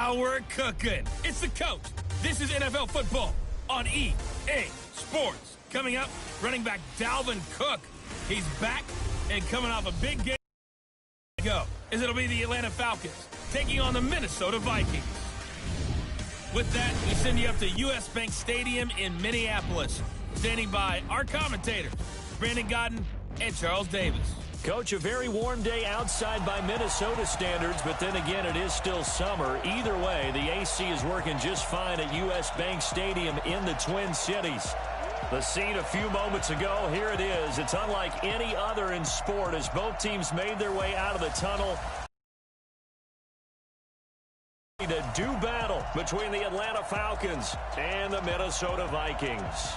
Now we're cooking. It's the coach. This is NFL football on EA Sports. Coming up, running back Dalvin Cook. He's back and coming off a big game. As it'll be the Atlanta Falcons taking on the Minnesota Vikings. With that, we send you up to US Bank Stadium in Minneapolis. Standing by our commentators, Brandon Godden and Charles Davis. Coach, a very warm day outside by Minnesota standards, but then again, it is still summer. Either way, the AC is working just fine at US Bank Stadium in the Twin Cities. The scene a few moments ago, here it is. It's unlike any other in sport as both teams made their way out of the tunnel. The do battle between the Atlanta Falcons and the Minnesota Vikings.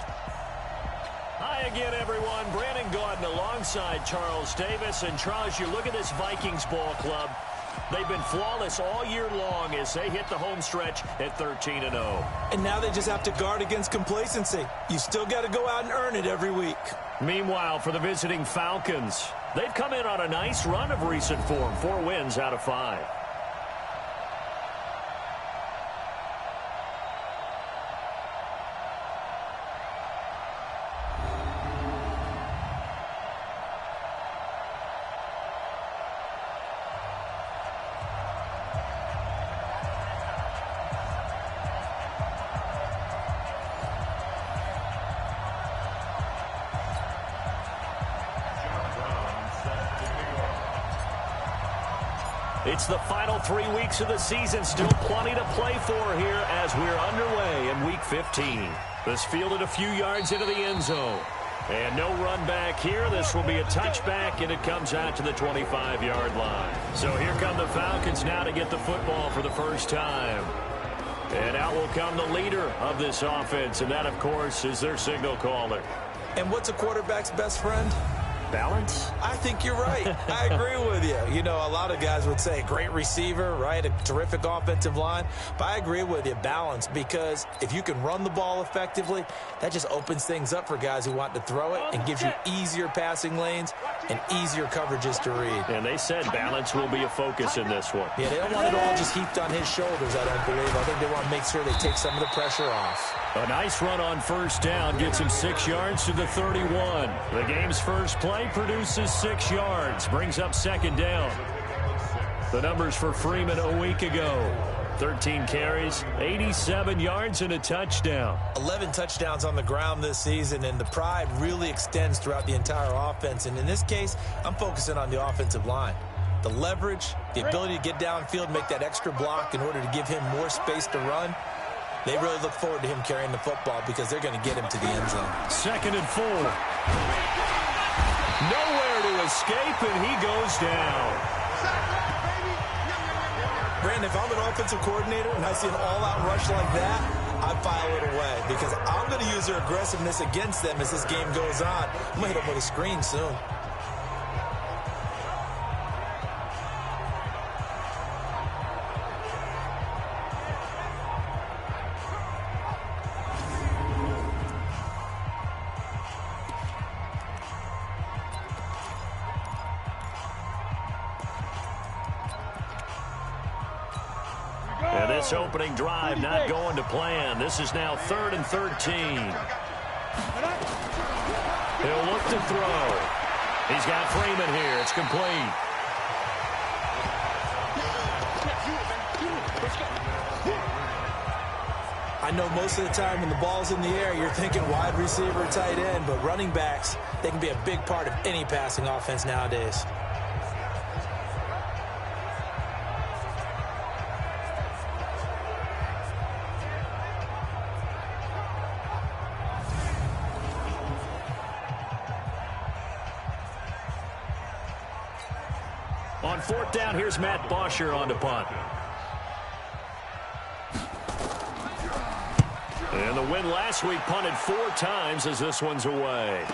Hi again, everyone. Brandon Gaudin alongside Charles Davis. And Charles, you look at this Vikings ball club. They've been flawless all year long as they hit the home stretch at 13-0. And now they just have to guard against complacency. You still got to go out and earn it every week. Meanwhile, for the visiting Falcons, they've come in on a nice run of recent form. 4 wins out of 5. It's the final 3 weeks of the season. Still plenty to play for here as we're underway in Week 15. This fielded a few yards into the end zone. And no run back here. This will be a touchback, and it comes out to the 25-yard line. So here come the Falcons now to get the football for the first time. And out will come the leader of this offense, and that, of course, is their signal caller. And what's a quarterback's best friend? Balance? I think you're right. I agree with you. You know, a lot of guys would say great receiver, right? A terrific offensive line. But I agree with you, balance, because if you can run the ball effectively, that just opens things up for guys who want to throw it and gives you easier passing lanes and easier coverages to read. And they said balance will be a focus in this one. Yeah, they don't want it all just heaped on his shoulders, I don't believe. I think they want to make sure they take some of the pressure off. A nice run on first down gets him 6 yards to the 31. The game's first play produces 6 yards, brings up second down. The numbers for Freeman a week ago. 13 carries, 87 yards, and a touchdown. 11 touchdowns on the ground this season, and the pride really extends throughout the entire offense. And in this case, I'm focusing on the offensive line. The leverage, the ability to get downfield, make that extra block in order to give him more space to run. They really look forward to him carrying the football because they're going to get him to the end zone. 2nd and 4. Nowhere to escape, and he goes down. Brandon, if I'm an offensive coordinator and I see an all-out rush like that, I file it away because I'm going to use their aggressiveness against them as this game goes on. I'm going to hit them with a screen soon. And this opening drive not going to plan. This is now 3rd and 13. He'll look to throw. He's got Freeman here. It's complete. I know most of the time when the ball's in the air, you're thinking wide receiver, tight end, but running backs, they can be a big part of any passing offense nowadays. On 4th down, here's Matt Bosher on to punt. And the win last week punted 4 times as this one's away.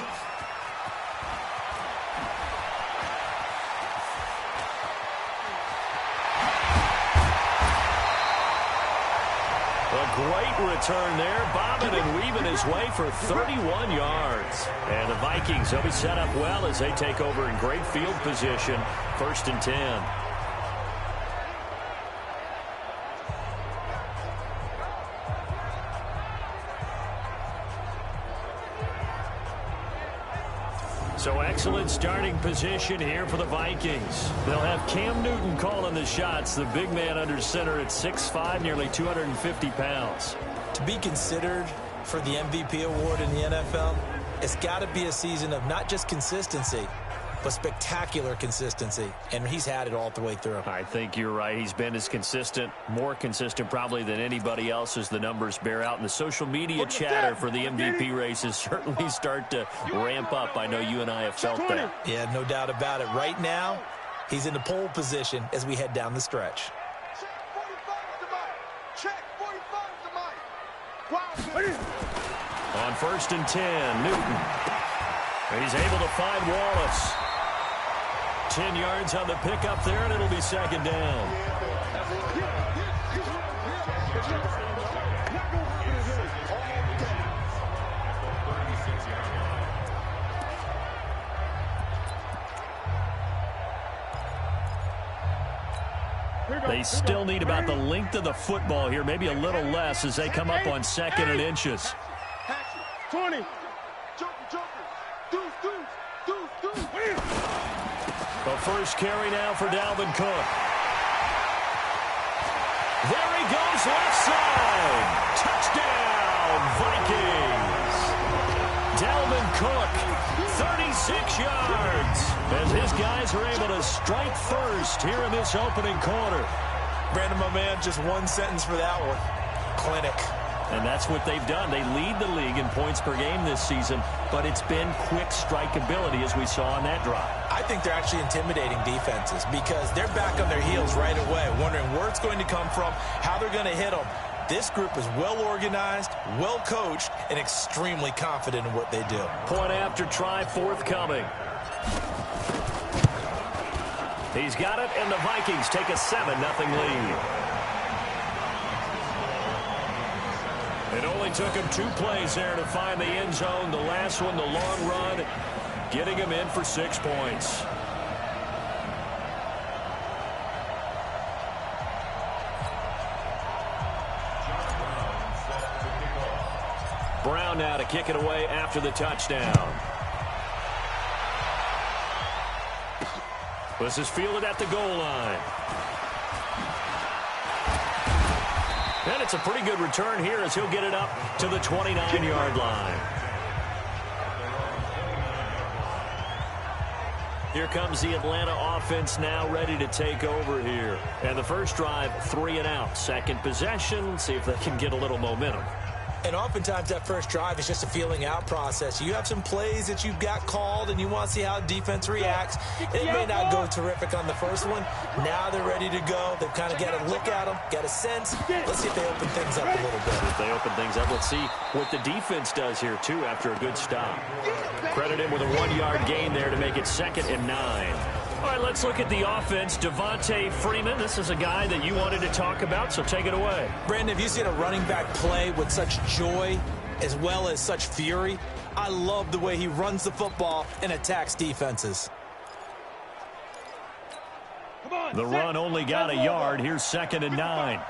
A great return there, bobbing and weaving his way for 31 yards. And the Vikings, they'll be set up well as they take over in great field position. 1st and 10. So excellent starting position here for the Vikings. They'll have Cam Newton calling the shots, the big man under center at 6'5", nearly 250 pounds. To be considered for the MVP award in the NFL, it's got to be a season of not just consistency, but spectacular consistency, and he's had it all the way through. I think you're right. He's been as consistent, more consistent probably than anybody else as the numbers bear out. And the social media chatter for the MVP races certainly start to ramp up. I know you and I have felt that. Yeah, no doubt about it. Right now, he's in the pole position as we head down the stretch. On 1st and 10, Newton. And he's able to find Wallace. 10 yards on the pickup there, and it'll be 2nd down. They still need about the length of the football here, maybe a little less as they come up on 2nd and inches. 20. The first carry now for Dalvin Cook. There he goes, left side. Touchdown, Vikings. Dalvin Cook, 36 yards. As his guys are able to strike first here in this opening quarter. Brandon, my man, just one sentence for that one. Clinic. And that's what they've done. They lead the league in points per game this season, but it's been quick strikeability as we saw on that drive. I think they're actually intimidating defenses because they're back on their heels right away, wondering where it's going to come from, how they're going to hit them. This group is well organized, well coached, and extremely confident in what they do. Point after try forthcoming. He's got it, and the Vikings take a 7-0 lead. It only took him 2 plays there to find the end zone. The last one, the long run, getting him in for 6 points. Brown now to kick it away after the touchdown. This is fielded at the goal line. And it's a pretty good return here as he'll get it up to the 29-yard line. Here comes the Atlanta offense now ready to take over here. And the first drive, 3 and out. Second possession, see if they can get a little momentum. And oftentimes that first drive is just a feeling out process. You have some plays that you've got called and you want to see how defense reacts. It may not go terrific on the first one. Now they're ready to go. They've kind of got a look at them, got a sense. Let's see if they open things up a little bit. If they open things up, let's see what the defense does here, too, after a good stop. Credit him with a 1-yard gain there to make it 2nd and 9. All right, let's look at the offense. Devonta Freeman, this is a guy that you wanted to talk about, so take it away. Brandon, have you seen a running back play with such joy as well as such fury? I love the way he runs the football and attacks defenses. The run only got a yard. Here's 2nd and 9.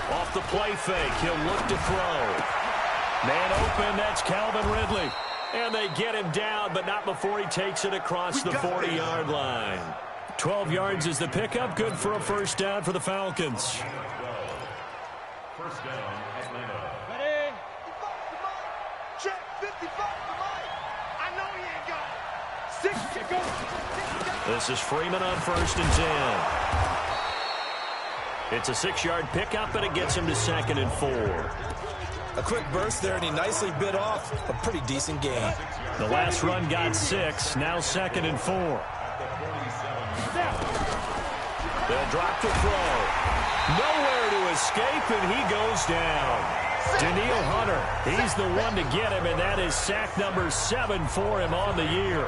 Off the play fake, he'll look to throw. Man open, that's Calvin Ridley. And they get him down, but not before he takes it across the 40-yard line. 12 yards is the pickup. Good for a first down for the Falcons. First down, Atlanta. Ready? Check 55 to Mike. I know he ain't got it. 6 to go. This is Freeman on 1st and 10. It's a 6-yard pickup, and it gets him to 2nd and 4. A quick burst there, and he nicely bit off a pretty decent gain. The last run got 6, now 2nd and 4. They'll drop to throw. Nowhere to escape, and he goes down. Danielle Hunter, he's the one to get him, and that is sack number 7 for him on the year.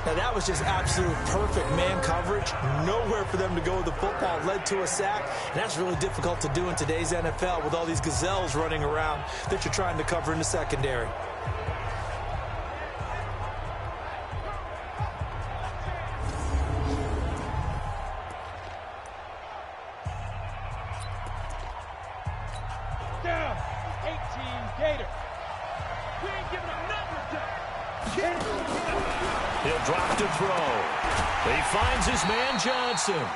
Now, that was just absolute perfect man coverage. Nowhere for them to go with the football. Led to a sack. And that's really difficult to do in today's NFL with all these gazelles running around that you're trying to cover in the secondary. Down. 18 Gator. We ain't giving him nothing to do. He'll drop to throw. He finds his man Johnson.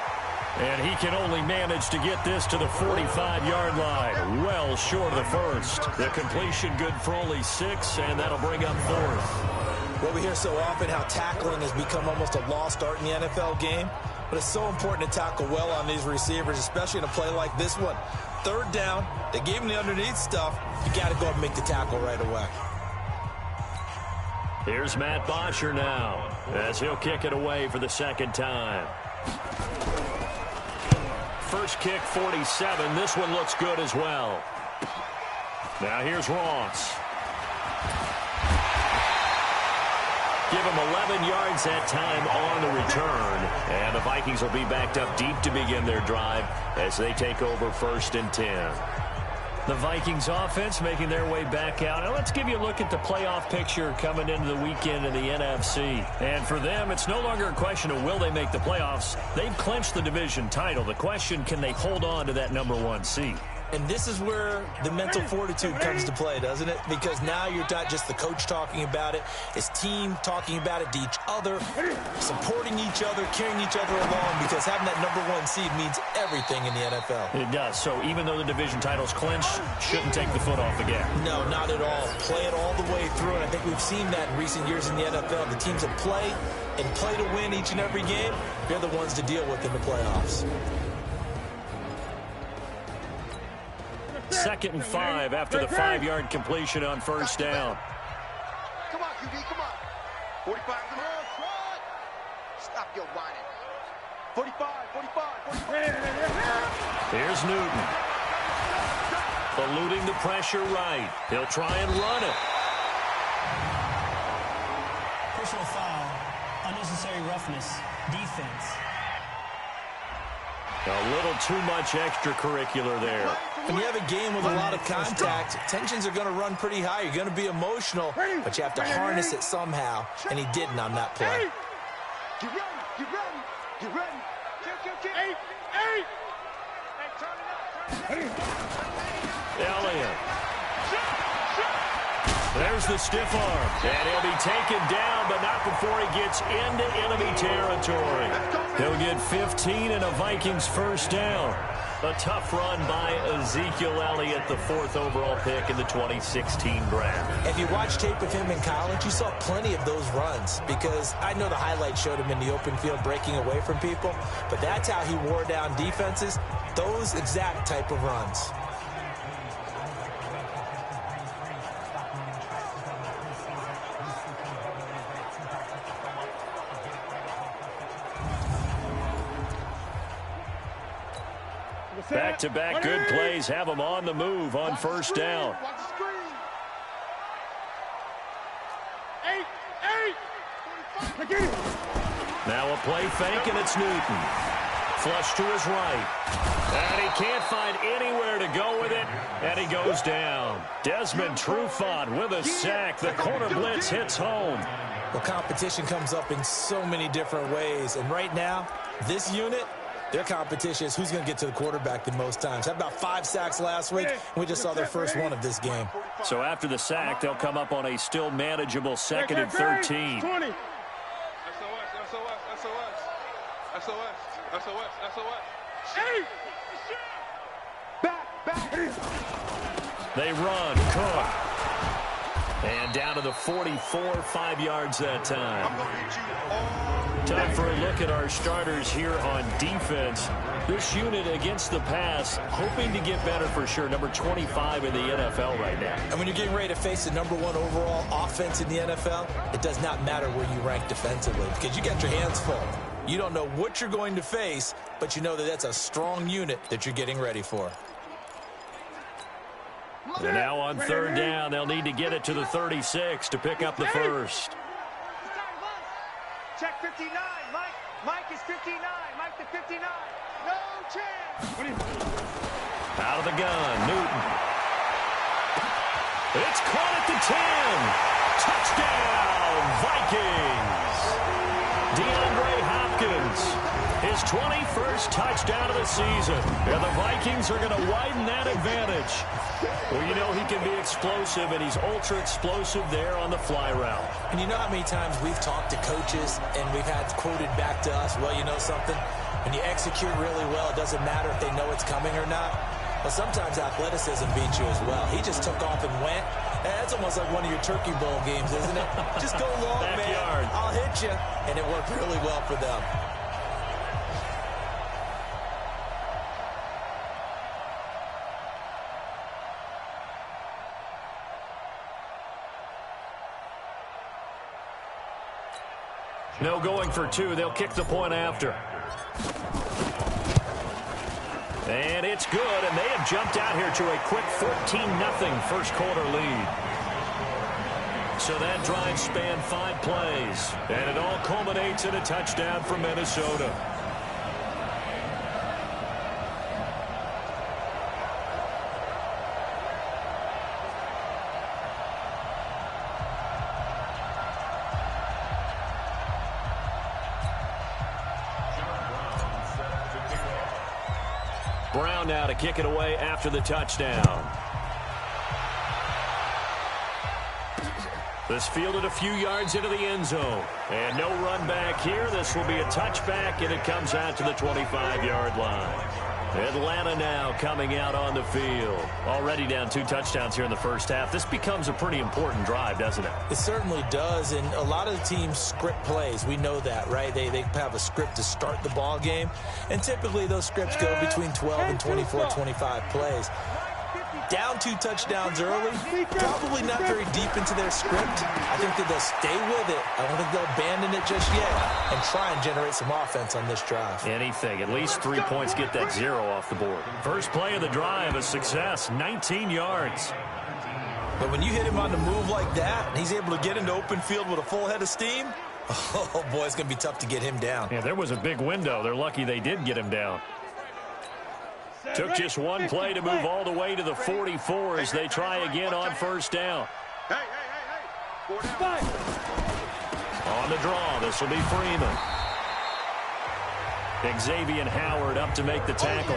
And he can only manage to get this to the 45-yard line. Well short of the first. The completion good for only 6, and that'll bring up 4th. Well, we hear so often how tackling has become almost a lost art in the NFL game. But it's so important to tackle well on these receivers, especially in a play like this one. 3rd down, they gave him the underneath stuff. You got to go and make the tackle right away. Here's Matt Bosher now, as he'll kick it away for the 2nd time. First kick, 47. This one looks good as well. Now here's Ross. Give him 11 yards that time on the return. And the Vikings will be backed up deep to begin their drive as they take over 1st and 10. The Vikings offense making their way back out. Now let's give you a look at the playoff picture coming into the weekend in the NFC. And for them, it's no longer a question of will they make the playoffs. They've clinched the division title. The question, can they hold on to that #1 seed? And this is where the mental fortitude comes to play, doesn't it? Because now you're not just the coach talking about it, it's team talking about it to each other, supporting each other, carrying each other along, because having that #1 seed means everything in the NFL. It does. So even though the division title's clinched, shouldn't take the foot off the gas. No, not at all. Play it all the way through, and I think we've seen that in recent years in the NFL. The teams that play and play to win each and every game, they're the ones to deal with in the playoffs. 2nd and 5 after the 5-yard completion on 1st down. Come on, QB, come on. 45, come on. Stop your whining. 45, 45. Here's Newton. Eluding the pressure right. He'll try and run it. Personal foul, unnecessary roughness, defense. A little too much extracurricular there. When you have a game with a lot of contact, tensions are going to run pretty high. You're going to be emotional, but you have to harness it somehow, and he didn't on that play. Get ready, get ready, get ready. Kill. 8. Hey, turn it up. Elliott. There's the stiff arm, and he'll be taken down, but not before he gets into enemy territory. He'll get 15 and a Vikings 1st down. A tough run by Ezekiel Elliott, the 4th overall pick in the 2016 draft. If you watch tape of him in college, you saw plenty of those runs, because I know the highlight showed him in the open field breaking away from people, but that's how he wore down defenses, those exact type of runs. Back-to-back good plays have him on the move on 1st down. Watch the screen. 8. Now a play fake, and it's Newton. Flush to his right. And he can't find anywhere to go with it, and he goes down. Desmond Trufant with a sack. The corner blitz hits home. Well, competition comes up in so many different ways, and right now, this unit, their competition is who's going to get to the quarterback the most times. Had about 5 sacks last week, and we just saw their first one of this game. So after the sack, they'll come up on a still manageable 2nd and 13. 20. SOS. Hey! Back. They run. Cook. And down to the 44, 5 yards that time. Time for a look at our starters here on defense. This unit against the pass, hoping to get better for sure. Number 25 in the NFL right now. And when you're getting ready to face the #1 overall offense in the NFL, it does not matter where you rank defensively, because you got your hands full. You don't know what you're going to face, but you know that that's a strong unit that you're getting ready for. And now on 3rd down, they'll need to get it to the 36 to pick up the first. Check 59. Mike is 59. Mike to 59. No chance. Out of the gun, Newton. It's caught at the 10. Touchdown, Vikings. DeAndre Hopkins, his 21st touchdown of the season. And the Vikings are going to widen that advantage. Well, you know he can be explosive, and he's ultra-explosive there on the fly route. And you know how many times we've talked to coaches and we've had quoted back to us, well, you know something? When you execute really well, it doesn't matter if they know it's coming or not. Well, sometimes athleticism beats you as well. He just took off and went. That's almost like one of your Turkey Bowl games, isn't it? Just go long, man. I'll hit you. And it worked really well for them. No going for two. They'll kick the point after. And it's good, and they have jumped out here to a quick 14-0 first quarter lead. So that drive spanned 5 plays, and it all culminates in a touchdown for Minnesota. Brown now to kick it away after the touchdown. This fielded a few yards into the end zone. And no run back here. This will be a touchback, and it comes out to the 25-yard line. Atlanta now coming out on the field. Already down 2 touchdowns here in the first half. This becomes a pretty important drive, doesn't it? It certainly does, and a lot of the teams script plays. We know that, right? They have a script to start the ball game, and typically those scripts go between 12 and 24, 25 plays. Down 2 touchdowns early, probably not very deep into their script. I think that they'll stay with it. I don't think they'll abandon it just yet and try and generate some offense on this drive. Anything. At least 3 points, get that 0 off the board. First play of the drive, a success, 19 yards. But when you hit him on the move like that, and he's able to get into open field with a full head of steam, oh, boy, it's going to be tough to get him down. Yeah, there was a big window. They're lucky they did get him down. Took just 1 play to move all the way to the 44 as they try again on first down. On the draw, this will be Freeman. Xavier Howard up to make the tackle.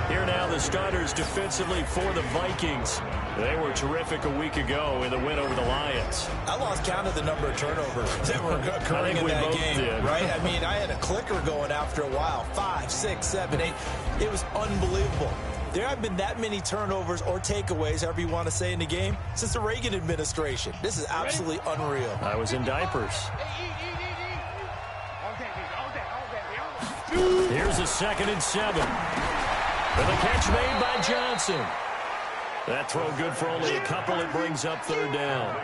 Here now the starters defensively for the Vikings. They were terrific a week ago in the win over the Lions. I lost count of the number of turnovers that were occurring in that game, right? I mean, I had a clicker going after a while. 5, 6, 7, 8. It was unbelievable. There haven't been that many turnovers or takeaways, however you want to say, in the game since the Reagan administration. This is absolutely unreal. I was in diapers. Here's a 2nd and 7. And the catch made by Johnson. That throw good for only a couple. It brings up 3rd down.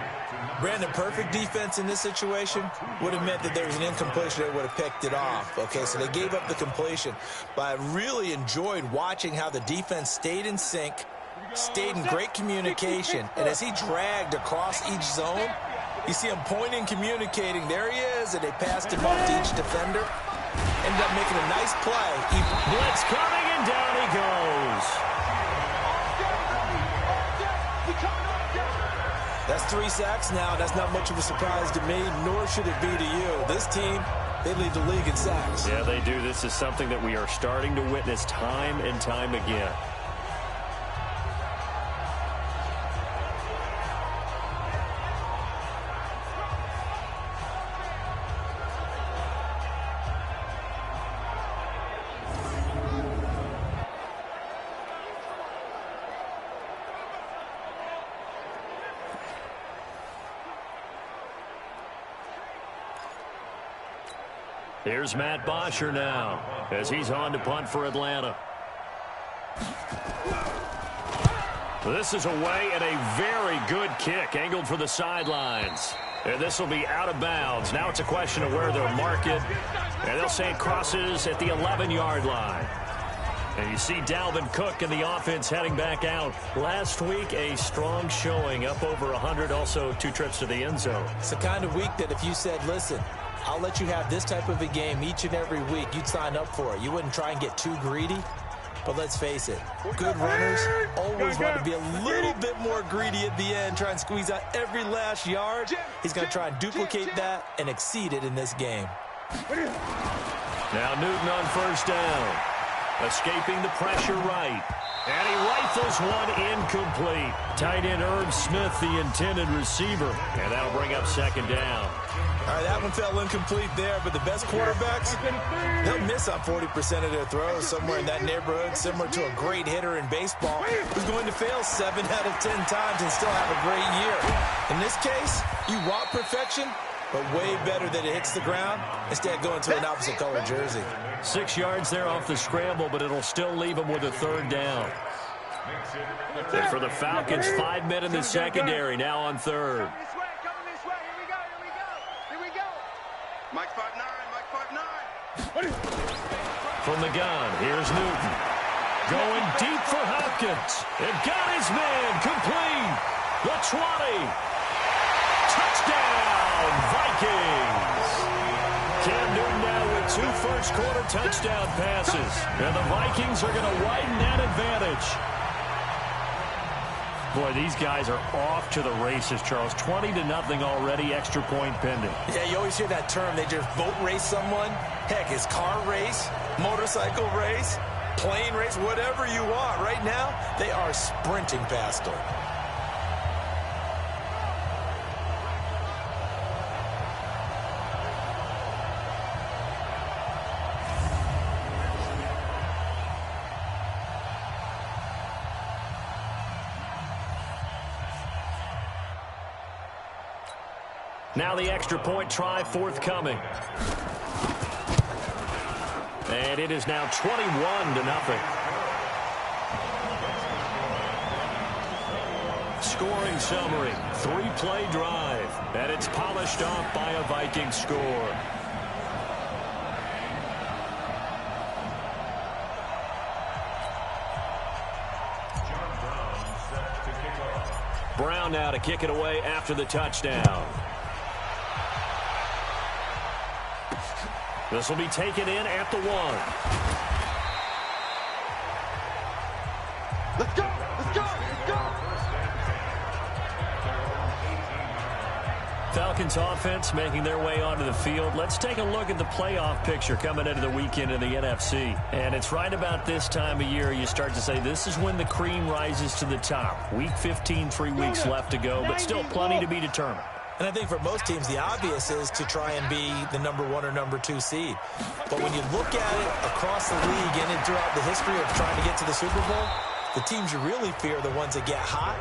Brandon, perfect defense in this situation would have meant that there was an incompletion. They would have picked it off. Okay, so they gave up the completion. But I really enjoyed watching how the defense stayed in sync, stayed in great communication. And as he dragged across each zone, you see him pointing, communicating. There he is, and they passed him off to each defender. Ended up making a nice play. Blitz coming, and down he goes. That's 3 sacks now. That's not much of a surprise to me, nor should it be to you. This team, they lead the league in sacks. Yeah, they do. This is something that we are starting to witness time and time again. Here's Matt Bosher now as he's on to punt for Atlanta. This is away and a very good kick angled for the sidelines. And this will be out of bounds. Now it's a question of where they'll mark it. And they'll say it crosses at the 11-yard line. And you see Dalvin Cook and the offense heading back out. Last week, a strong showing, up over 100, also 2 trips to the end zone. It's the kind of week that if you said, listen, I'll let you have this type of a game each and every week, you'd sign up for it. You wouldn't try and get too greedy. But let's face it, good runners always want to be a little bit more greedy at the end, try and squeeze out every last yard. He's going to try and duplicate that and exceed it in this game. Now Newton on first down. Escaping the pressure right. And he rifles one incomplete. Tight end Herb Smith, the intended receiver. And that'll bring up second down. All right, that one fell incomplete there, but the best quarterbacks, they'll miss on 40% of their throws, somewhere in that neighborhood, similar to a great hitter in baseball who's going to fail 7 out of 10 times and still have a great year. In this case, you want perfection, but way better that it hits the ground instead of going to an opposite color jersey. 6 yards there off the scramble, but it'll still leave him with a third down. And for the Falcons, 5 men in the secondary, now on third. Mike 5'9", Mike 5'9". From the gun, here's Newton. Going deep for Hopkins. And got his man complete. The 20. Touchdown, Vikings. Cam Newton now with 2 first-quarter touchdown passes. And the Vikings are going to widen that advantage. Boy, these guys are off to the races, Charles. 20-0 already, extra point pending. Yeah, you always hear that term. They just boat race someone. Heck, it's car race, motorcycle race, plane race, whatever you want. Right now, they are sprinting past them. Now the extra point try forthcoming. And it is now 21-0. Scoring summary, 3-play drive. And it's polished off by a Viking score. Brown now to kick it away after the touchdown. This will be taken in at the 1. Let's go! Let's go! Let's go! Falcons offense making their way onto the field. Let's take a look at the playoff picture coming into the weekend in the NFC. And it's right about this time of year you start to say this is when the cream rises to the top. Week 15, 3 weeks left to go, but still plenty to be determined. And I think for most teams, the obvious is to try and be the number 1 or number 2 seed. But when you look at it across the league and throughout the history of trying to get to the Super Bowl, the teams you really fear are the ones that get hot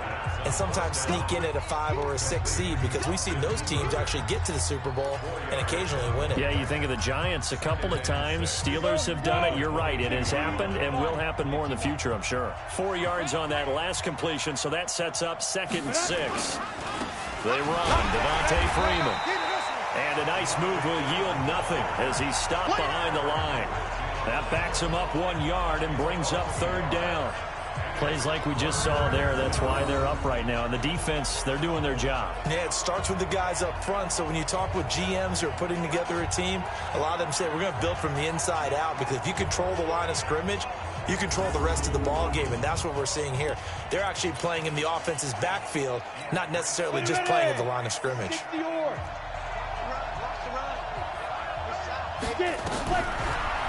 and sometimes sneak in at a 5 or a 6 seed, because we've seen those teams actually get to the Super Bowl and occasionally win it. Yeah, you think of the Giants a couple of times. Steelers have done it. You're right. It has happened and will happen more in the future, I'm sure. 4 yards on that last completion, so that sets up 2nd and 6. They run, Devonta Freeman. And a nice move will yield nothing as he's stopped behind the line. That backs him up 1 yard and brings up 3rd down. Plays like we just saw there, that's why they're up right now. And the defense, they're doing their job. Yeah, it starts with the guys up front. So when you talk with GMs who are putting together a team, a lot of them say we're going to build from the inside out, because if you control the line of scrimmage, you control the rest of the ball game, and that's what we're seeing here. They're actually playing in the offense's backfield, not necessarily just playing at the line of scrimmage.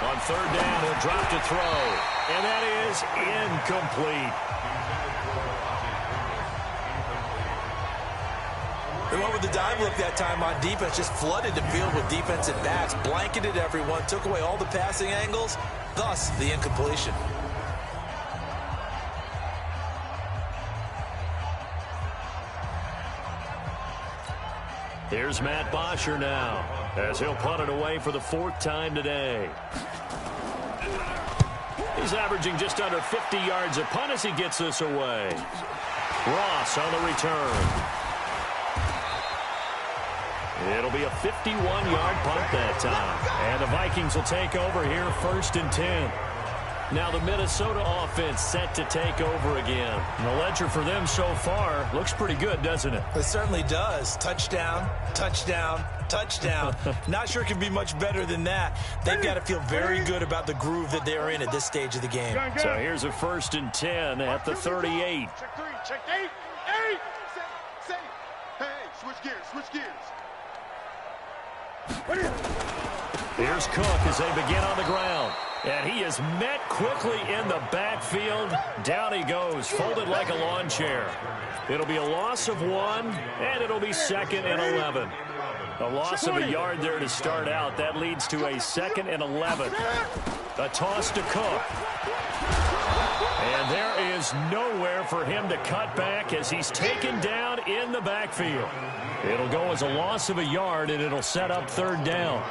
On 3rd down, he'll drop to throw, and that is incomplete. They went with the dive look that time on defense, just flooded the field with defensive backs, blanketed everyone, took away all the passing angles, thus the incompletion. Here's Matt Bosher now, as he'll punt it away for the 4th time today. He's averaging just under 50 yards a punt as he gets this away. Ross on the return. It'll be a 51-yard punt that time. And the Vikings will take over here 1st and 10. Now the Minnesota offense set to take over again. And the ledger for them so far looks pretty good, doesn't it? It certainly does. Touchdown, touchdown, touchdown. Not sure it can be much better than that. They've got to feel very good about the groove that they're in at this stage of the game. So here's a 1st and 10 at the 38. Check 3, check 8, 8. Say. Hey, switch gears, switch gears. Here's Cook as they begin on the ground. And he is met quickly in the backfield. Down he goes, folded like a lawn chair. It'll be a loss of 1, and it'll be 2nd and 11. A loss of a yard there to start out. That leads to a 2nd and 11. A toss to Cook. And there is nowhere for him to cut back as he's taken down in the backfield. It'll go as a loss of a yard, and it'll set up 3rd down.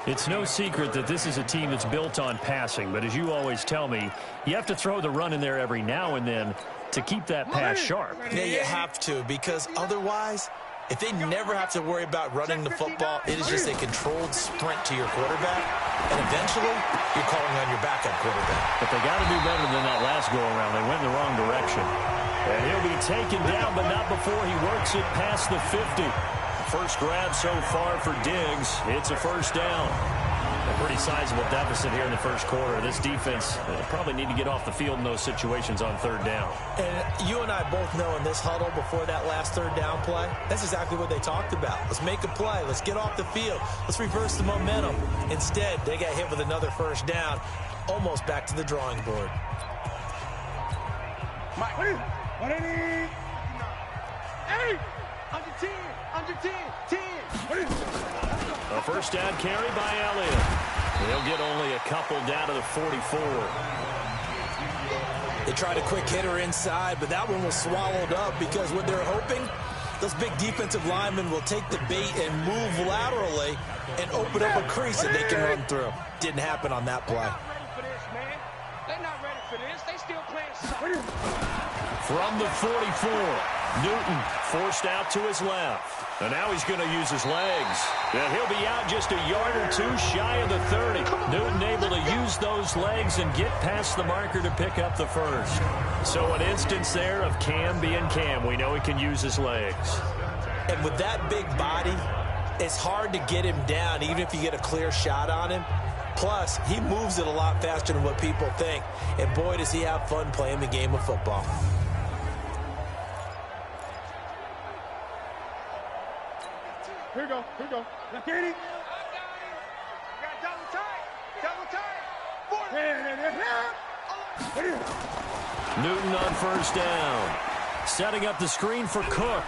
It's no secret that this is a team that's built on passing, but as you always tell me, you have to throw the run in there every now and then to keep that pass sharp. Yeah, you have to, because otherwise, if they never have to worry about running the football, it is just a controlled sprint to your quarterback, and eventually, you're calling on your backup quarterback. But they got to do better than that last go-around. They went in the wrong direction. And he'll be taken down, but not before he works it past the 50. First grab so far for Diggs. It's a 1st down. A pretty sizable deficit here in the first quarter. This defense probably need to get off the field in those situations on 3rd down. And you and I both know in this huddle before that last 3rd down play, that's exactly what they talked about. Let's make a play. Let's get off the field. Let's reverse the momentum. Instead, they got hit with another 1st down, almost back to the drawing board. Mike, what do you need? 8, under 10, under 10, 10. A 1st down carry by Elliott. He'll get only a couple down to the 44. They tried a quick hitter inside, but that one was swallowed up because what they're hoping, those big defensive linemen will take the bait and move laterally and open up a crease that they can run through. Didn't happen on that play. They're not ready for this. They still playing soccer. From the 44, Newton forced out to his left. And now he's going to use his legs. And he'll be out just a yard or 2 shy of the 30. Newton able to use those legs and get past the marker to pick up the 1st. So an instance there of Cam being Cam. We know he can use his legs. And with that big body, it's hard to get him down, even if you get a clear shot on him. Plus, he moves it a lot faster than what people think. And boy, does he have fun playing the game of football. Here we go, here we go. Now, Katie. You got double tight. Double tight. Newton on 1st down. Setting up the screen for Cook.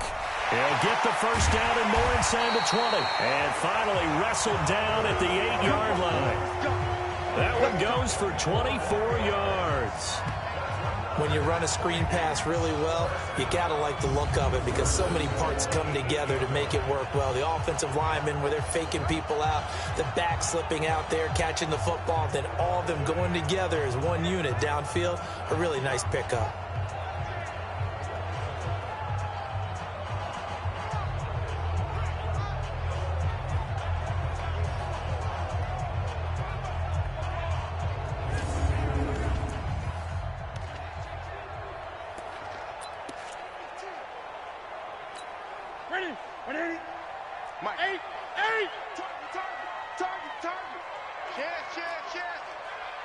He'll get the 1st down and more inside the 20. And finally wrestled down at the 8-yard line. That one goes for 24 yards. When you run a screen pass really well, you got to like the look of it because so many parts come together to make it work well. The offensive linemen, where they're faking people out, the back slipping out there, catching the football, then all of them going together as one unit downfield. A really nice pickup. Mike. 8, 8. Target. Chance.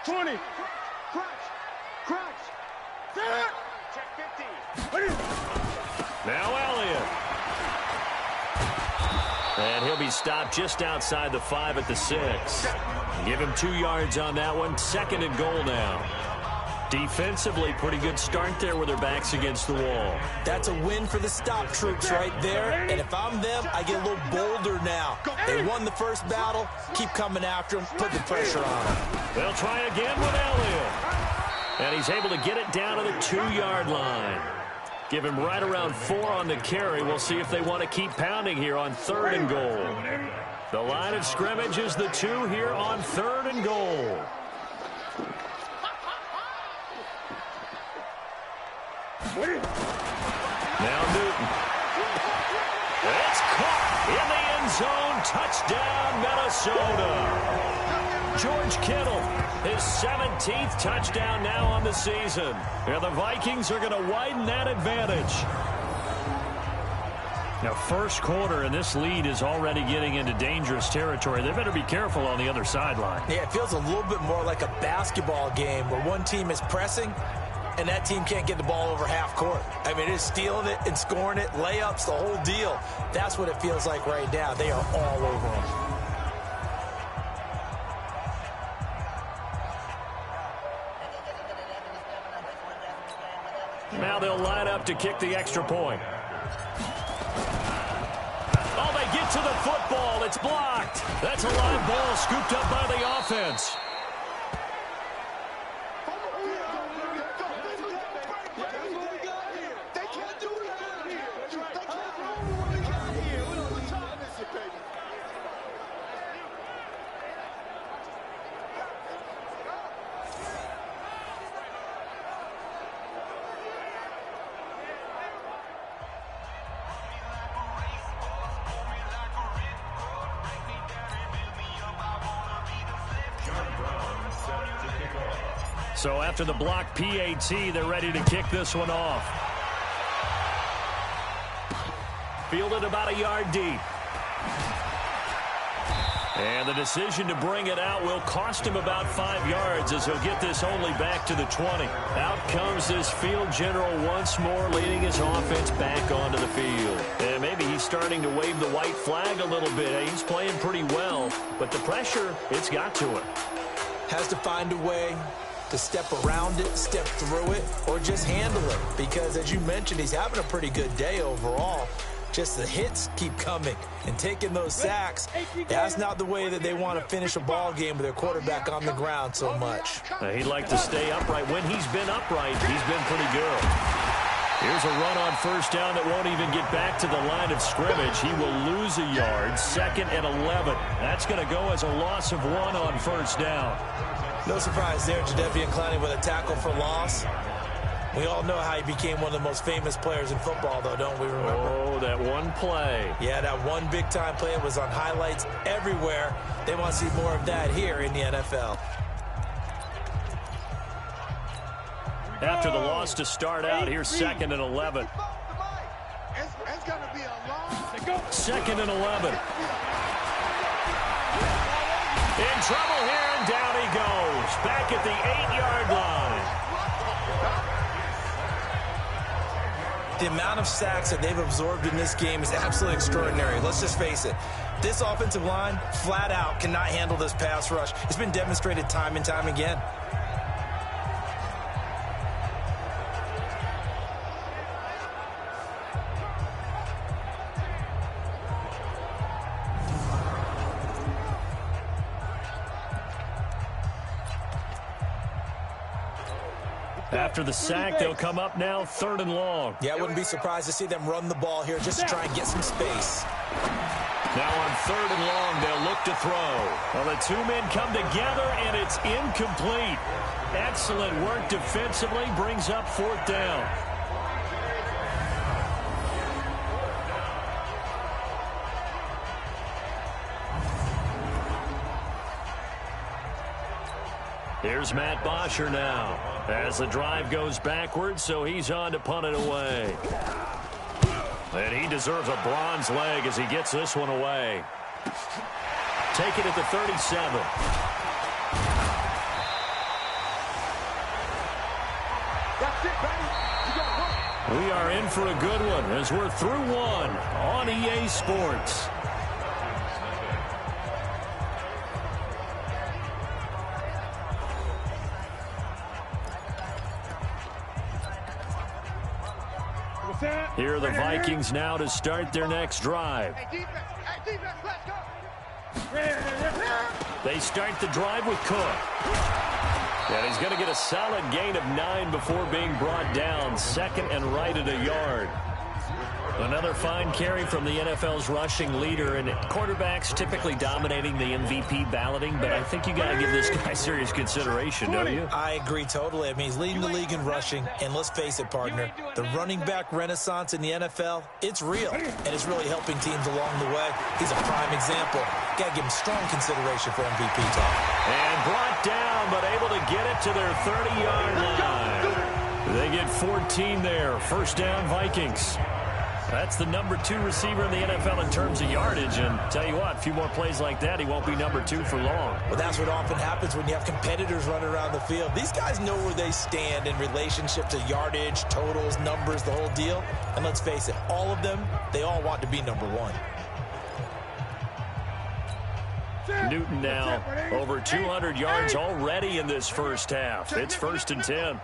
20. Crunch. Check 50. Now Elliott. And he'll be stopped just outside the 5 at the 6. Give him 2 yards on that one. 2nd and goal now. Defensively, pretty good start there with their backs against the wall. That's a win for the stop troops right there. And if I'm them, I get a little bolder now. They won the first battle. Keep coming after them. Put the pressure on them. They'll try again with Elliott. And he's able to get it down to the 2-yard line. Give him right around 4 on the carry. We'll see if they want to keep pounding here on 3rd and goal. The line of scrimmage is the 2 here on 3rd and goal. Now Newton. It's caught in the end zone. Touchdown, Minnesota. George Kittle, his 17th touchdown now on the season. And the Vikings are going to widen that advantage. Now, first quarter, and this lead is already getting into dangerous territory. They better be careful on the other sideline. Yeah, it feels a little bit more like a basketball game where one team is pressing and that team can't get the ball over half court. I mean, it's stealing it and scoring it, layups, the whole deal. That's what it feels like right now. They are all over them. they'll line up to kick the extra point. Oh, they get to the football. It's blocked. That's a live ball scooped up by the offense. So after the block PAT, they're ready to kick this one off. Fielded about a yard deep. And the decision to bring it out will cost him about 5 yards as he'll get this only back to the 20. Out comes this field general once more, leading his offense back onto the field. And maybe he's starting to wave the white flag a little bit. He's playing pretty well, but the pressure, it's got to him. Has to find a way to step around it, step through it, or just handle it. Because, as you mentioned, he's having a pretty good day overall. Just the hits keep coming and taking those sacks. That's not the way that they want to finish a ball game with their quarterback on the ground so much. He'd like to stay upright. When he's been upright, he's been pretty good. Here's a run on first down that won't even get back to the line of scrimmage. He will lose a yard. 2nd and 11. That's going to go as a loss of 1 on first down. No surprise there, Jadeveon Clowney with a tackle for loss. We all know how he became one of the most famous players in football, though, don't we remember? Oh, that one play. Yeah, that one big-time play. It was on highlights everywhere. They want to see more of that here in the NFL. After the loss to start out, here's 2nd and 11. It's going to be a long... 2nd and 11. In trouble here, and down he goes. Back at the 8-yard line. The amount of sacks that they've absorbed in this game is absolutely extraordinary. Let's just face it. This offensive line, flat out, cannot handle this pass rush. It's been demonstrated time and time again. After the sack, they'll come up now 3rd and long. Yeah, I wouldn't be surprised to see them run the ball here just to try and get some space. Now on 3rd and long, they'll look to throw. Well, the two men come together, and it's incomplete. Excellent work defensively, brings up 4th down. Here's Matt Bosher now as the drive goes backwards, so he's on to punt it away. And he deserves a bronze leg as he gets this one away. Take it at the 37. We are in for a good one as we're through one on EA Sports. Here are the Vikings now to start their next drive. They start the drive with Cook. And he's going to get a solid gain of 9 before being brought down. 2nd and right at a yard. Another fine carry from the NFL's rushing leader, and quarterbacks typically dominating the MVP balloting, but I think you got to give this guy serious consideration, don't you? I agree totally. I mean, he's leading the league in rushing, and let's face it, partner, the running back renaissance in the NFL, it's real, and it's really helping teams along the way. He's a prime example. Got to give him strong consideration for MVP talk. And brought down, but able to get it to their 30-yard line. They get 14 there. First down, Vikings. That's the number 2 receiver in the NFL in terms of yardage. And tell you what, a few more plays like that, he won't be number 2 for long. Well, that's what often happens when you have competitors running around the field. These guys know where they stand in relationship to yardage, totals, numbers, the whole deal. And let's face it, all of them, they all want to be number 1. Newton now over 200 yards already in this first half. It's 1st and 10.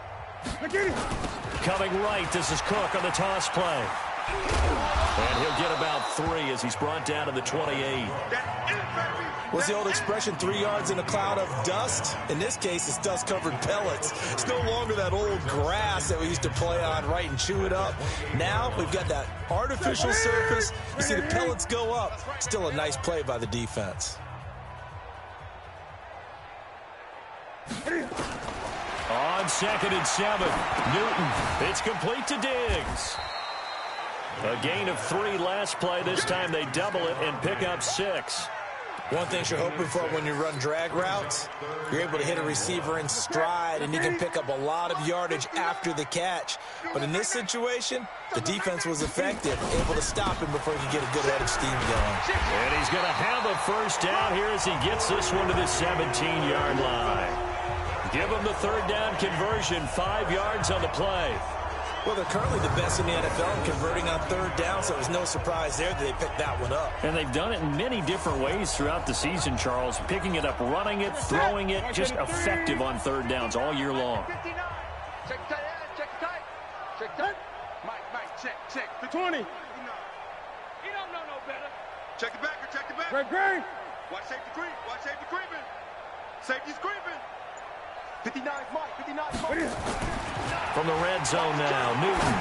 Coming right, this is Cook on the toss play. And he'll get about 3 as he's brought down to the 28. What's the old expression, 3 yards in a cloud of dust? In this case, it's dust-covered pellets. It's no longer that old grass that we used to play on, right, and chew it up. Now we've got that artificial surface. You see the pellets go up. Still a nice play by the defense. On 2nd and 7, Newton. It's complete to Diggs. A gain of 3 last play. This time they double it and pick up 6. One thing you're hoping for when you run drag routes, you're able to hit a receiver in stride, and you can pick up a lot of yardage after the catch. But in this situation, the defense was effective, able to stop him before he could get a good head of steam going. And he's going to have a first down here as he gets this one to the 17-yard line. Give him the 3rd down conversion, 5 yards on the play. Well, they're currently the best in the NFL in converting on 3rd down, so it was no surprise there that they picked that one up. And they've done it in many different ways throughout the season, Charles. Picking it up, running it, throwing it, just effective on 3rd downs all year long. Check tight end, check tight. Check tight. Mike, check. The 20. You don't know no better. Check the backer, check the back. Green. Watch safety creeping. Safety's creeping. 59 Mike, 59 Mike. From the red zone now, Newton.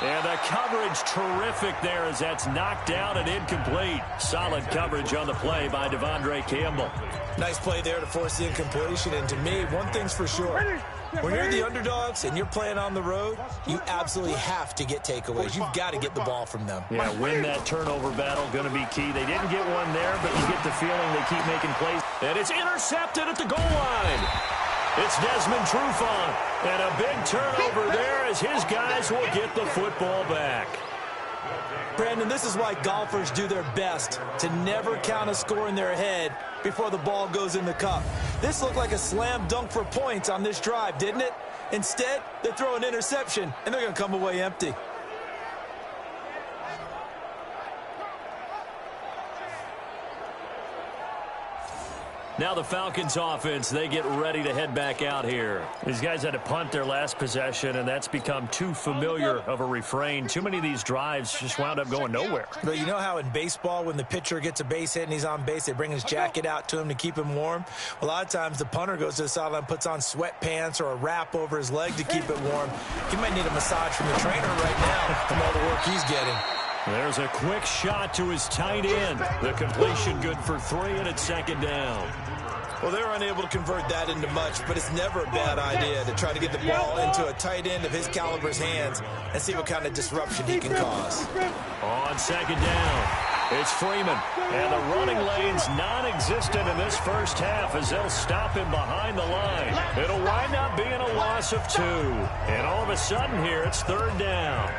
And the coverage terrific there as that's knocked down and incomplete. Solid coverage on the play by Devonta Campbell. Nice play there to force the incompletion. And to me, one thing's for sure. When you're the underdogs and you're playing on the road, you absolutely have to get takeaways. You've got to get the ball from them. Yeah, win that turnover battle, going to be key. They didn't get one there, but you get the feeling they keep making plays. And it's intercepted at the goal line. It's Desmond Trufant, and a big turnover there as his guys will get the football back. Brandon, this is why golfers do their best to never count a score in their head before the ball goes in the cup. This looked like a slam dunk for points on this drive, didn't it? Instead, they throw an interception, and they're going to come away empty. Now the Falcons offense, they get ready to head back out here. These guys had to punt their last possession, and that's become too familiar of a refrain. Too many of these drives just wound up going nowhere. But you know how in baseball, when the pitcher gets a base hit and he's on base, they bring his jacket out to him to keep him warm? A lot of times the punter goes to the sideline, puts on sweatpants or a wrap over his leg to keep it warm. He might need a massage from the trainer right now from all the work he's getting. There's a quick shot to his tight end. The completion good for 3, and it's 2nd down. Well, they're unable to convert that into much, but it's never a bad idea to try to get the ball into a tight end of his caliber's hands and see what kind of disruption he can cause. On 2nd down, it's Freeman. And the running lane's non-existent in this first half as they'll stop him behind the line. It'll wind up being a loss of 2. And all of a sudden here, it's 3rd down.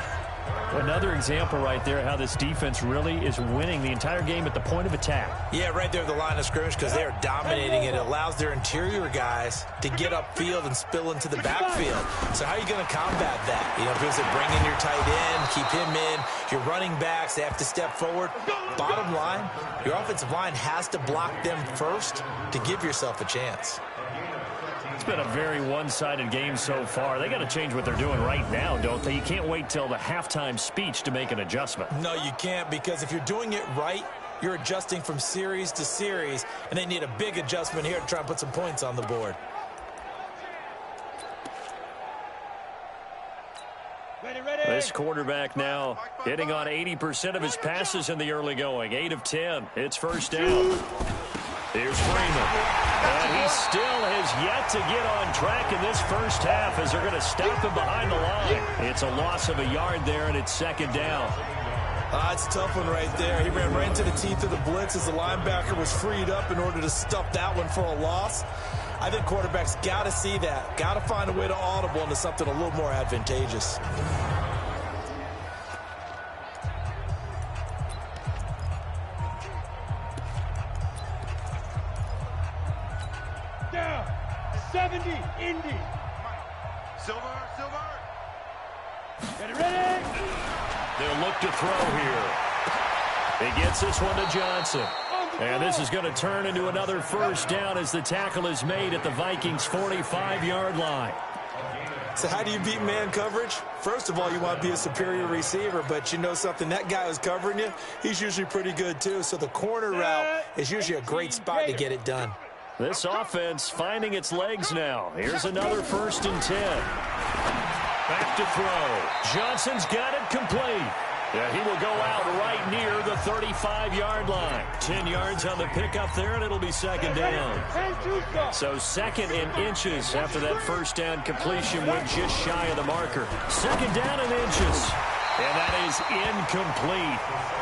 Another example right there how this defense really is winning the entire game at the point of attack. Yeah, right there at the line of scrimmage because they are dominating it. It allows their interior guys to get upfield and spill into the backfield. So how are you going to combat that? You know, because they bring in your tight end, keep him in. Your running backs, they have to step forward. Bottom line, your offensive line has to block them first to give yourself a chance. It's been a very one-sided game so far. They got to change what they're doing right now, don't they? You can't wait till the halftime speech to make an adjustment. No, you can't, because if you're doing it right, you're adjusting from series to series, and they need a big adjustment here to try and put some points on the board. This quarterback now hitting on 80% of his passes in the early going. 8 of 10. It's 1st down. Here's Freeman. And he still has yet to get on track in this first half as they're going to stop him behind the line. It's a loss of a yard there, and it's 2nd down. It's a tough one right there. He ran right into the teeth of the blitz as the linebacker was freed up in order to stuff that one for a loss. I think quarterbacks got to see that. Got to find a way to audible into something a little more advantageous. Down. 70, Indy. Silver. Get it ready. They'll look to throw here. He gets this one to Johnson. And this is going to turn into another 1st down as the tackle is made at the Vikings' 45-yard line. So how do you beat man coverage? First of all, you want to be a superior receiver, but you know something, that guy who's covering you, he's usually pretty good too. So the corner route is usually a great spot to get it done. This offense finding its legs now. Here's another 1st and 10. Back to throw. Johnson's got it complete. Yeah, he will go out right near the 35-yard line. 10 yards on the pickup there, and it'll be 2nd down. So 2nd in inches after that 1st down completion went just shy of the marker. 2nd down in inches. And that is incomplete.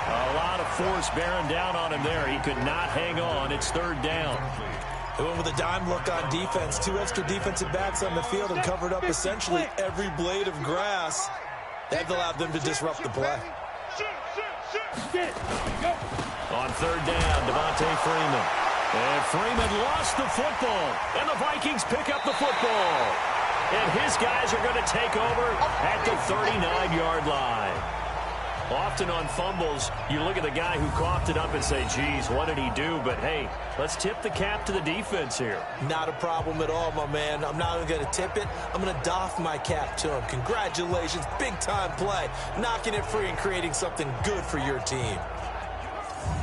A lot of force bearing down on him there. He could not hang on. It's 3rd down. They went with a dime look on defense. 2 extra defensive backs on the field and covered up essentially every blade of grass. That allowed them to disrupt the play. On 3rd down, Devonta Freeman. And Freeman lost the football. And the Vikings pick up the football. And his guys are going to take over at the 39-yard line. Often on fumbles, you look at the guy who coughed it up and say, geez, what did he do? But, hey, let's tip the cap to the defense here. Not a problem at all, my man. I'm not even going to tip it. I'm going to doff my cap to him. Congratulations. Big-time play. Knocking it free and creating something good for your team.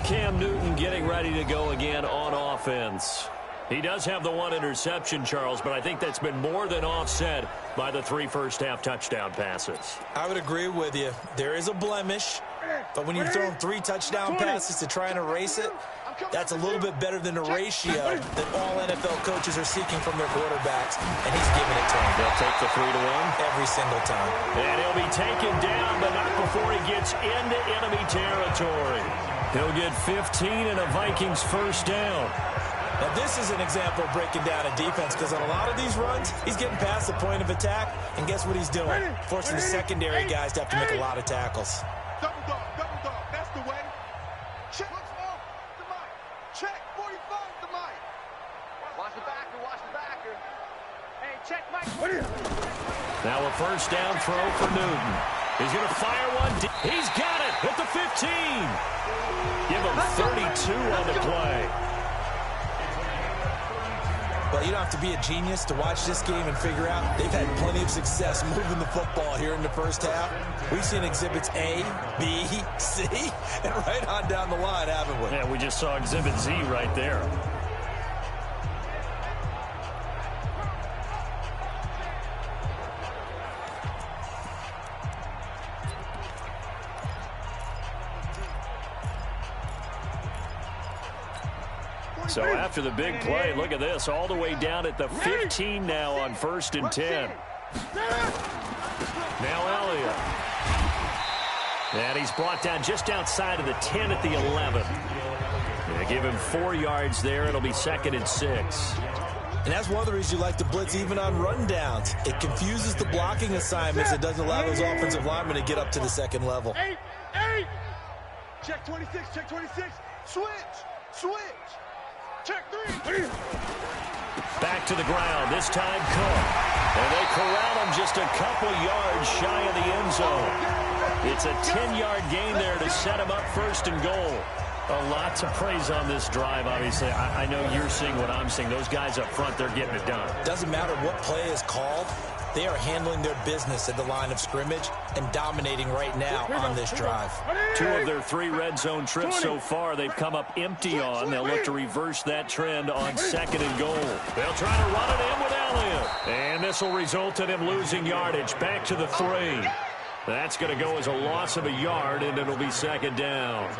Cam Newton getting ready to go again on offense. He does have the 1 interception, Charles, but I think that's been more than offset by the 3 first-half touchdown passes. I would agree with you. There is a blemish, but when you're throwing 3 touchdown passes to try and erase it, that's a little bit better than the ratio that all NFL coaches are seeking from their quarterbacks, and he's giving it to them. They'll take the 3 to 1 every single time. And he'll be taken down, but not before he gets into enemy territory. He'll get 15 and a Vikings 1st down. Now, this is an example of breaking down a defense because on a lot of these runs, he's getting past the point of attack, and guess what he's doing? Forcing the secondary guys to have to make a lot of tackles. Double dog, that's the way. Check, the mic. Check, 45, the mic. Watch the backer. Hey, check, Mike. Now a 1st down throw for Newton. He's going to fire one. He's got it at the 15. Give him 32 on the play. Well, you don't have to be a genius to watch this game and figure out they've had plenty of success moving the football here in the 1st half. We've seen exhibits A, B, C, and right on down the line, haven't we? Yeah, we just saw exhibit Z right there. So after the big play, look at this, all the way down at the 15 now on 1st and 10. Now Elliott. And he's brought down just outside of the 10 at the 11. They give him 4 yards there. It'll be 2nd and 6. And that's one of the reasons you like to blitz even on rundowns. It confuses the blocking assignments. It doesn't allow those offensive linemen to get up to the 2nd level. Check 26, check 26. Switch. Check 3. Back to the ground, this time Cook. And they corral him just a couple yards shy of the end zone. It's a 10-yard gain there to set him up 1st and goal. A lot to praise on this drive, obviously. I know you're seeing what I'm seeing. Those guys up front, they're getting it done. Doesn't matter what play is called. They are handling their business at the line of scrimmage and dominating right now on this drive. 2 of their 3 red zone trips so far, they've come up empty on. They'll look to reverse that trend on 2nd and goal. They'll try to run it in with Elliott. And this will result in him losing yardage back to the 3. That's going to go as a loss of a yard, and it'll be 2nd down.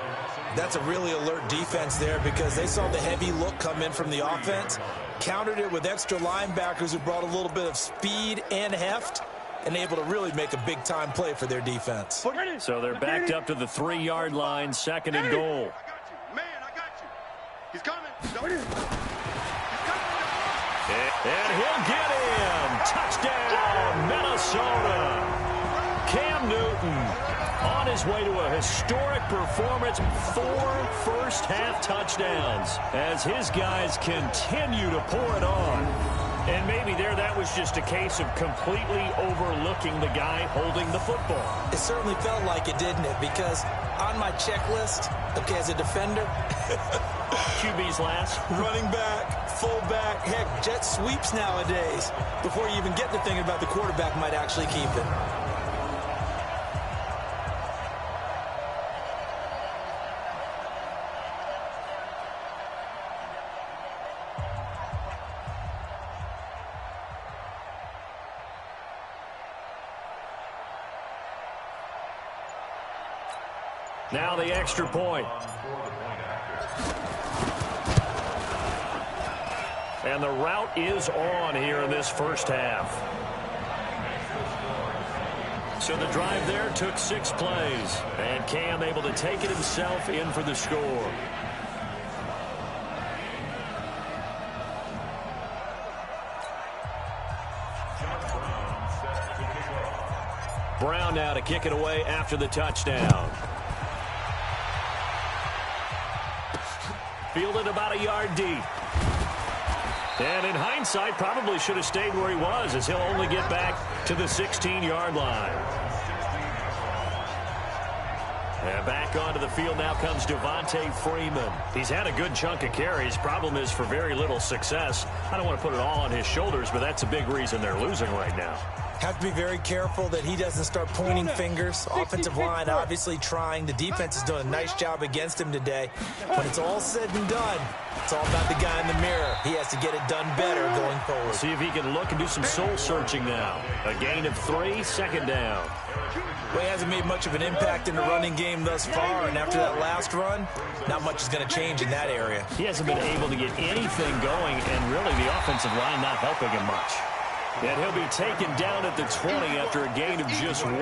That's a really alert defense there because they saw the heavy look come in from the offense, countered it with extra linebackers who brought a little bit of speed and heft, and able to really make a big-time play for their defense. So they're backed up to the 3-yard line, 2nd and goal. I got you. He's coming. And he'll get in. Touchdown, Minnesota. Cam Newton on his way to a historic performance, 4 first-half touchdowns as his guys continue to pour it on. And maybe that was just a case of completely overlooking the guy holding the football. It certainly felt like it, didn't it? Because on my checklist, okay, as a defender, QB's last. Running back, fullback, heck, jet sweeps nowadays before you even get to thinking about the quarterback might actually keep it. Now the extra point. And the route is on here in this first half. So the drive there took 6 plays. And Cam able to take it himself in for the score. Brown now to kick it away after the touchdown. Fielded about a yard deep. And in hindsight, probably should have stayed where he was, as he'll only get back to the 16-yard line. And back onto the field now comes Devonta Freeman. He's had a good chunk of carries. Problem is for very little success. I don't want to put it all on his shoulders, but that's a big reason they're losing right now. Have to be very careful that he doesn't start pointing fingers. Offensive line obviously trying. The defense is doing a nice job against him today. When it's all said and done, it's all about the guy in the mirror. He has to get it done better going forward. See if he can look and do some soul searching now. A gain of 3, second down. Well, he hasn't made much of an impact in the running game thus far, and after that last run, not much is going to change in that area. He hasn't been able to get anything going, and really the offensive line not helping him much. And he'll be taken down at the 20 after a gain of just 1.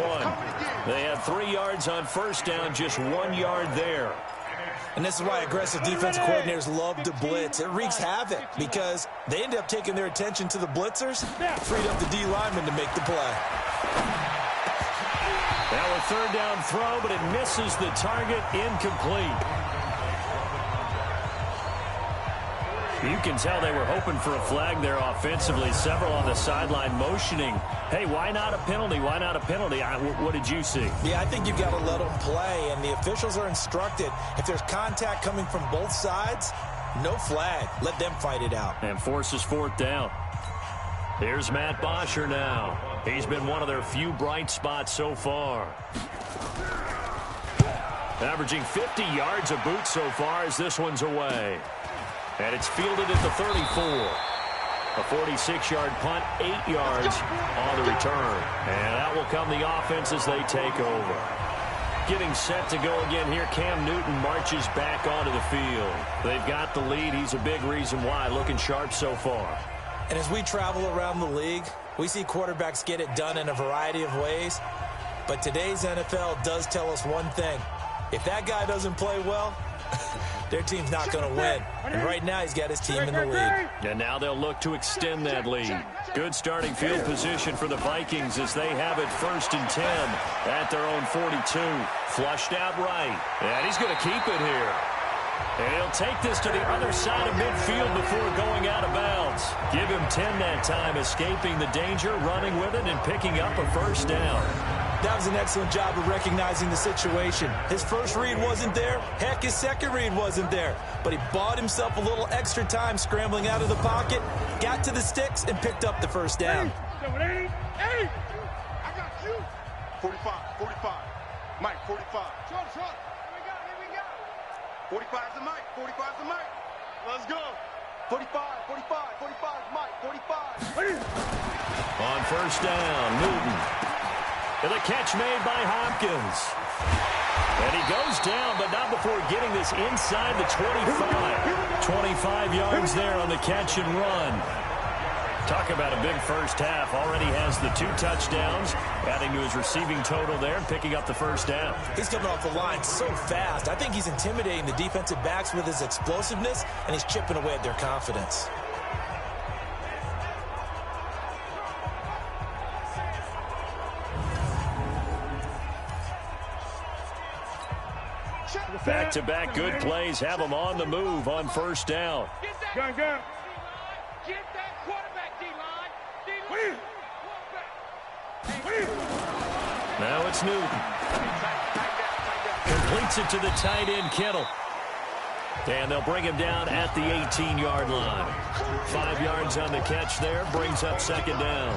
They had 3 yards on first down, just 1 yard there. And this is why aggressive defensive coordinators love to blitz. It wreaks havoc because they end up taking their attention to the blitzers, freed up the D lineman to make the play. Now a third down throw, but it misses the target, incomplete. You can tell they were hoping for a flag there offensively. Several on the sideline motioning, hey, why not a penalty? Why not a penalty? What did you see? Yeah, I think you've got to let them play, and the officials are instructed if there's contact coming from both sides, no flag. Let them fight it out. And forces 4th down. Here's Matt Bosher now. He's been one of their few bright spots so far. Averaging 50 yards a boot so far as this one's away. And it's fielded at the 34. A 46-yard punt, 8 yards on the return. And that will come the offense as they take over. Getting set to go again here, Cam Newton marches back onto the field. They've got the lead. He's a big reason why, looking sharp so far. And as we travel around the league, we see quarterbacks get it done in a variety of ways. But today's NFL does tell us one thing. If that guy doesn't play well, their team's not going to win. And right now, he's got his team in the lead. And now they'll look to extend that lead. Good starting field position for the Vikings as they have it 1st and 10 at their own 42. Flushed out right. And he's going to keep it here. And he'll take this to the other side of midfield before going out of bounds. Give him 10 that time, escaping the danger, running with it, and picking up a first down. That was an excellent job of recognizing the situation. His first read wasn't there. Heck, his second read wasn't there. But he bought himself a little extra time scrambling out of the pocket, got to the sticks, and picked up the first down. Hey, I got you. 45, 45. Mike, 45. Here we go. 45's the Mike, 45's the Mike. Let's go. 45, 45, 45, Mike, 45. On first down, Newton. And the catch made by Hopkins. And he goes down, but not before getting this inside the 25. 25 yards there on the catch and run. Talk about a big first half. Already has the 2 touchdowns, adding to his receiving total there and picking up the first down. He's coming off the line so fast. I think he's intimidating the defensive backs with his explosiveness, and he's chipping away at their confidence. Back-to-back good plays have them on the move on first down. Gun. Get that quarterback, D-line. Now it's Newton. Completes it to the tight end, Kittle. And they'll bring him down at the 18-yard line. 5 yards on the catch there, brings up second down.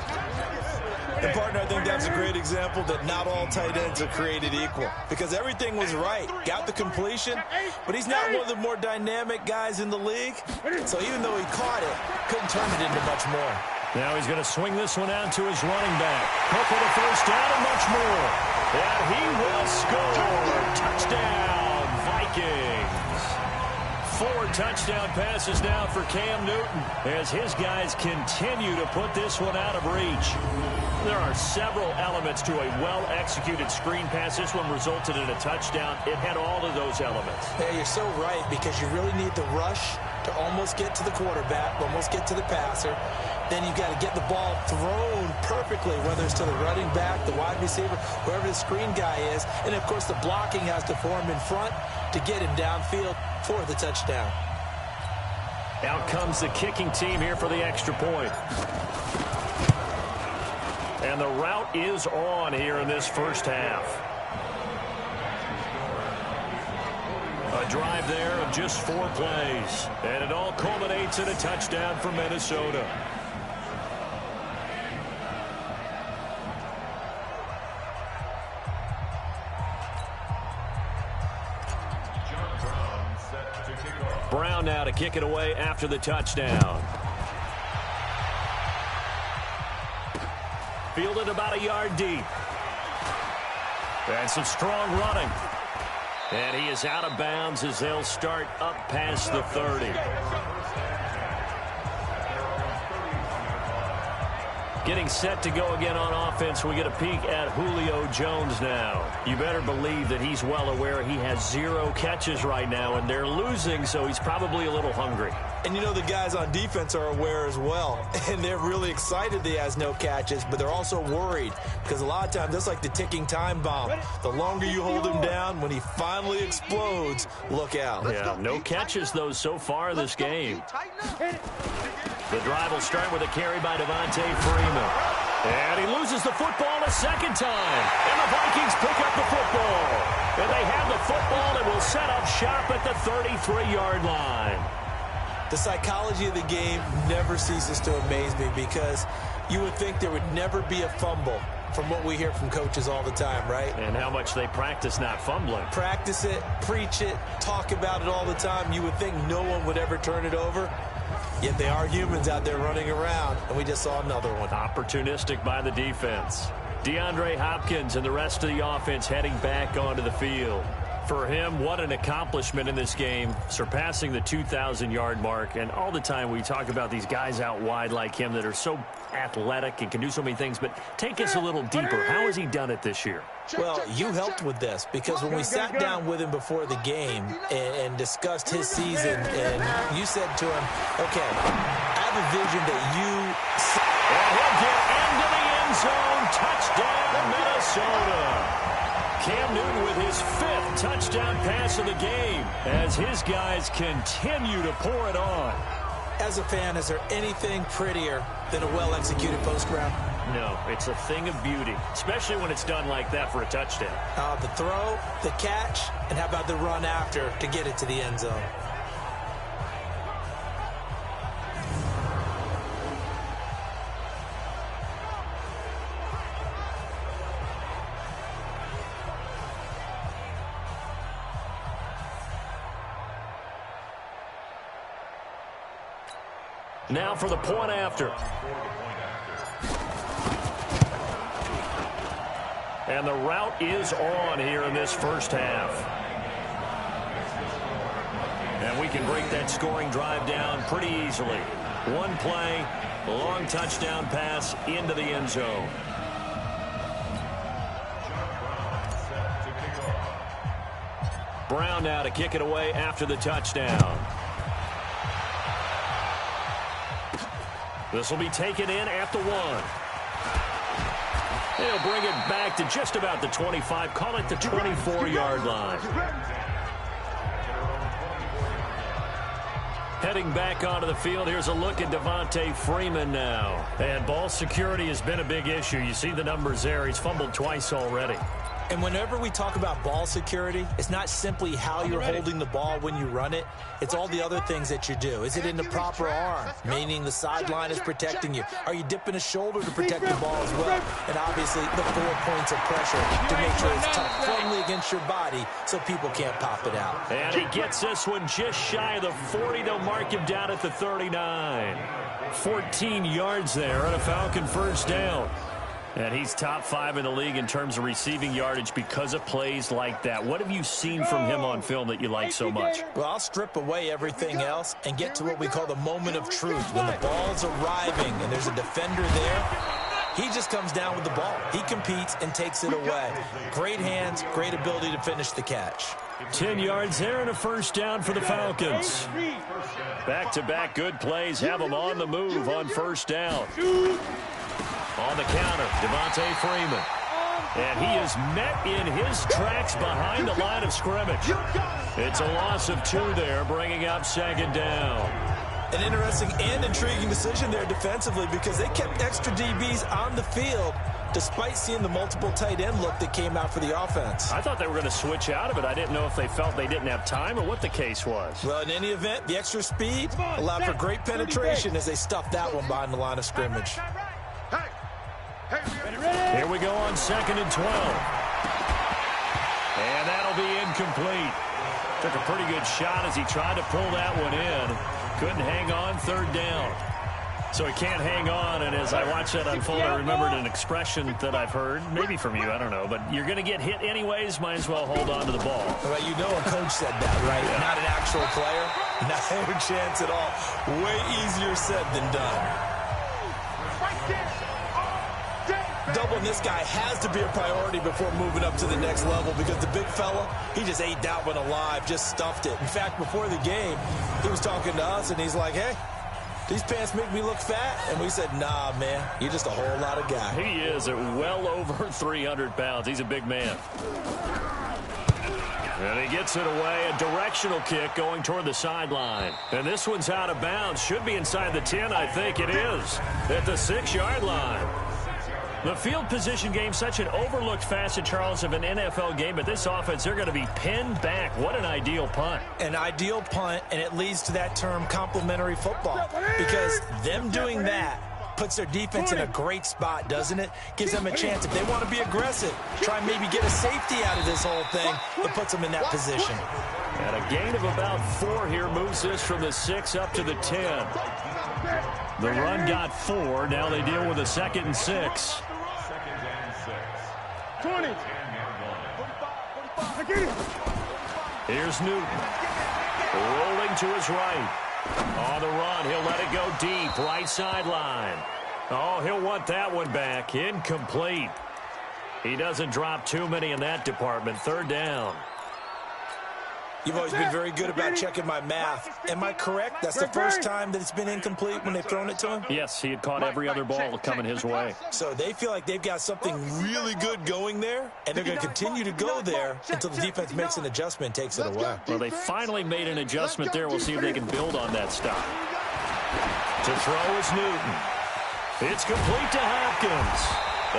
And, partner, I think that's a great example that not all tight ends are created equal. Because everything was right. Got the completion, but he's not one of the more dynamic guys in the league. So even though he caught it, couldn't turn it into much more. Now he's going to swing this one out to his running back. Hook for the first down and much more. And he will score. Touchdown, Vikings. 4 touchdown passes now for Cam Newton as his guys continue to put this one out of reach. There are several elements to a well-executed screen pass. This one resulted in a touchdown. It had all of those elements. Yeah, you're so right, because you really need the rush to almost get to the quarterback, almost get to the passer. Then you've got to get the ball thrown perfectly, whether it's to the running back, the wide receiver, whoever the screen guy is. And, of course, the blocking has to form in front to get him downfield for the touchdown. Out comes the kicking team here for the extra point. And the route is on here in this first half. A drive there of just 4 plays. And it all culminates in a touchdown for Minnesota. Brown now to kick it away after the touchdown. Fielded about a yard deep. And some strong running. And he is out of bounds as they'll start up past the 30. Getting set to go again on offense. We get a peek at Julio Jones now. You better believe that he's well aware he has 0 catches right now, and they're losing, so he's probably a little hungry. And you know the guys on defense are aware as well. And they're really excited that he has no catches, but they're also worried. Because a lot of times, that's like the ticking time bomb. The longer you hold him down, when he finally explodes, look out. Yeah, no catches, though, so far this game. The drive will start with a carry by Devonta Freeman. And he loses the football a second time. And the Vikings pick up the football. And they have the football and will set up shop at the 33-yard line. The psychology of the game never ceases to amaze me, because you would think there would never be a fumble from what we hear from coaches all the time, right? And how much they practice not fumbling. Practice it, preach it, talk about it all the time. You would think no one would ever turn it over. Yet they are humans out there running around, and we just saw another one. Opportunistic by the defense. DeAndre Hopkins and the rest of the offense heading back onto the field. For him, what an accomplishment in this game, surpassing the 2,000-yard mark. And all the time we talk about these guys out wide like him that are so athletic and can do so many things. But take us a little deeper. How has he done it this year? Well, you helped with this, because when we sat down with him before the game and discussed his season, and you said to him, okay, I have a vision that you... And he'll get into the end zone. Touchdown, Minnesota. Cam Newton with his 5th touchdown pass of the game as his guys continue to pour it on. As a fan, is there anything prettier than a well-executed post route? No, it's a thing of beauty, especially when it's done like that for a touchdown. The throw, the catch, and how about the run after to get it to the end zone? Now for the point after. And the route is on here in this first half. And we can break that scoring drive down pretty easily. One play, long touchdown pass into the end zone. Brown now to kick it away after the touchdown. This will be taken in at the 1. They'll bring it back to just about the 25. Call it the 24-yard line. Heading back onto the field, here's a look at Devonta Freeman now. And ball security has been a big issue. You see the numbers there. He's fumbled twice already. And whenever we talk about ball security, it's not simply how you're holding the ball when you run it. It's all the other things that you do. Is it in the proper arm, meaning the sideline is protecting you? Are you dipping a shoulder to protect the ball as well? And obviously, the 4 points of pressure to make sure it's tucked firmly against your body so people can't pop it out. And he gets this one just shy of the 40. They'll mark him down at the 39. 14 yards there on a Falcon first down. And he's top 5 in the league in terms of receiving yardage because of plays like that. What have you seen from him on film that you like so much? Well, I'll strip away everything else and get to what we call the moment of truth. When the ball's arriving and there's a defender there, he just comes down with the ball. He competes and takes it away. Great hands, great ability to finish the catch. 10 yards there and a first down for the Falcons. Back-to-back good plays have them on the move on first down. On the counter, Devonta Freeman. And he is met in his tracks behind the line of scrimmage. It's a loss of 2 there, bringing up second down. An interesting and intriguing decision there defensively because they kept extra DBs on the field despite seeing the multiple tight end look that came out for the offense. I thought they were going to switch out of it. I didn't know if they felt they didn't have time or what the case was. Well, in any event, the extra speed allowed for great penetration as they stuffed that one behind the line of scrimmage. Here we go on 2nd and 12. And that'll be incomplete. Took a pretty good shot as he tried to pull that one in. Couldn't hang on, 3rd down. So he can't hang on, and as I watched that unfold, I remembered an expression that I've heard, maybe from you, I don't know, but you're going to get hit anyways, might as well hold on to the ball. Well, you know a coach said that, right? Yeah. Not an actual player. Not a chance at all. Way easier said than done. Doubling this guy has to be a priority before moving up to the next level because the big fella, he just ate that one alive, just stuffed it. In fact, before the game, he was talking to us, and he's like, hey, these pants make me look fat. And we said, nah, man, you're just a whole lot of guy. He is at well over 300 pounds. He's a big man. And he gets it away, a directional kick going toward the sideline. And this one's out of bounds. Should be inside the 10, I think it is, at the 6-yard line. The field position game, such an overlooked facet, Charles, of an NFL game, but this offense, they're going to be pinned back. What an ideal punt. An ideal punt, and it leads to that term complementary football, because them doing that puts their defense in a great spot, doesn't it? Gives them a chance. If they want to be aggressive, try and maybe get a safety out of this whole thing, it puts them in that position. And a gain of about 4 here moves this from the 6 up to the 10. The run got 4. Now they deal with a 2nd and 6. 20. Here's Newton. Rolling to his right. On the run, he'll let it go deep. Right sideline. Oh, he'll want that one back. Incomplete. He doesn't drop too many in that department. 3rd down. You've always been very good about checking my math. Am I correct? That's the first time that it's been incomplete when they've thrown it to him? Yes, he had caught every other ball coming his way. So they feel like they've got something really good going there, and they're going to continue to go there until the defense makes an adjustment and takes it away. Well, they finally made an adjustment there. We'll see if they can build on that stop. To throw is Newton. It's complete to Hopkins.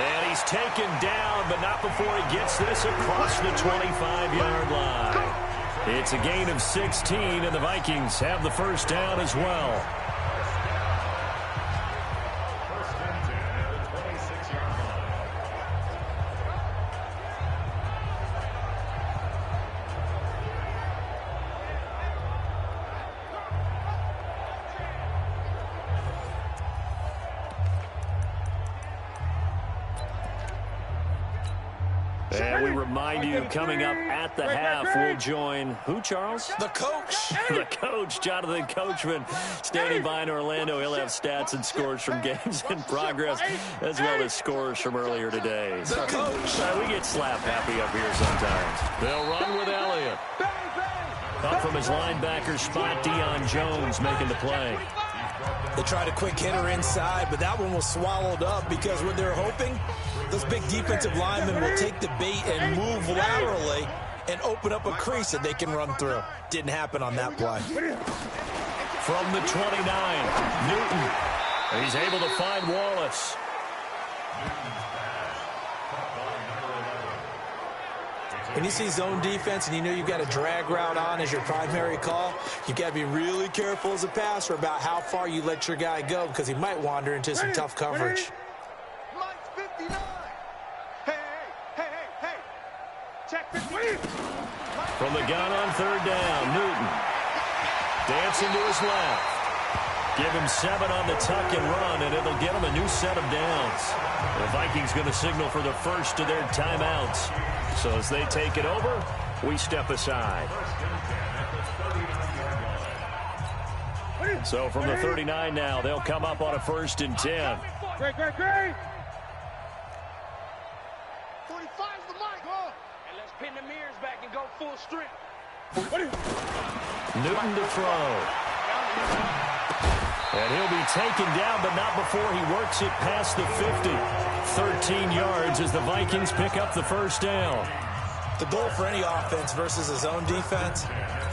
And he's taken down, but not before he gets this across the 25-yard line. It's a gain of 16, and the Vikings have the first down as well. And we remind you, coming up at the half, we'll join who, Charles? The coach. The coach, Jonathan Coachman, standing by in Orlando. He'll have stats and scores from games in progress, as well as scores from earlier today. The coach. We get slap happy up here sometimes. They'll run with Elliott. Up from his linebacker spot, Julio Jones making the play. They tried a quick hitter inside, but that one was swallowed up because what they're hoping, those big defensive linemen will take the bait and move laterally and open up a crease that they can run through. Didn't happen on that play. From the 29, Newton. He's able to find Wallace. When you see zone defense and you know you've got a drag route on as your primary call, you've got to be really careful as a passer about how far you let your guy go because he might wander into some tough coverage. Mike's 59. Hey. Check 59. From the gun on third down, Newton. Dancing to his left. Give him 7 on the tuck and run, and it'll get him a new set of downs. The Vikings going to signal for the first of their timeouts. So as they take it over, we step aside. So from the 39 now, they'll come up on a 1st and 10. Great. 45's the mic. And let's pin the mirrors back and go full strength. Newton to throw. And he'll be taken down, but not before he works it past the 50. 13 yards as the Vikings pick up the first down. The goal for any offense versus a zone defense,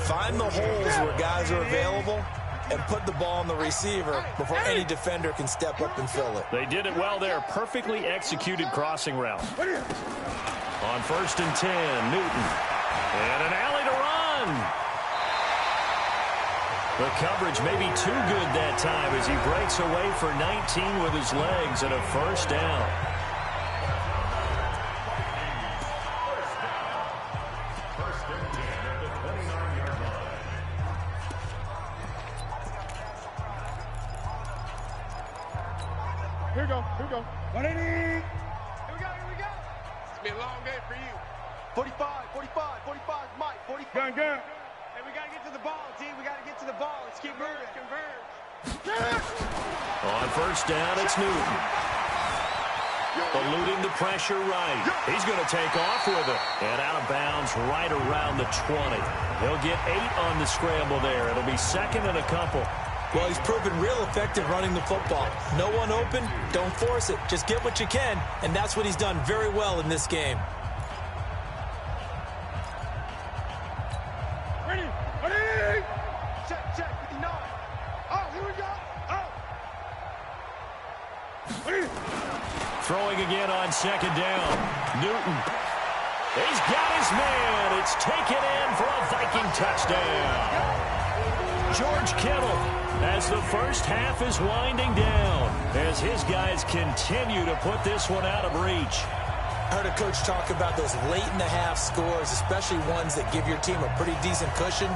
find the holes where guys are available and put the ball on the receiver before any defender can step up and fill it. They did it well there. Perfectly executed crossing route. On 1st and 10, Newton. And an alley to run. The coverage may be too good that time as he breaks away for 19 with his legs and a first down. Here we go. 180. Here we go. It's been a long day for you. 45, Mike, 45. Gun. Hey, we got to get to the ball, T. We got to get to the ball. Let's keep moving. Converge. On 1st down, it's Newton. Eluding the pressure right. He's going to take off with it. And out of bounds right around the 20. He'll get 8 on the scramble there. It'll be 2nd and a couple. Well, he's proven real effective running the football. No one open, don't force it. Just get what you can, and that's what he's done very well in this game. Ready. Check, 59. Oh, here we go. Ready. Throwing again on 2nd down. Newton. He's got his man. It's taken in for a Viking touchdown. George Kittle, as the first half is winding down, as his guys continue to put this one out of reach. I heard a coach talk about those late-in-the-half scores, especially ones that give your team a pretty decent cushion.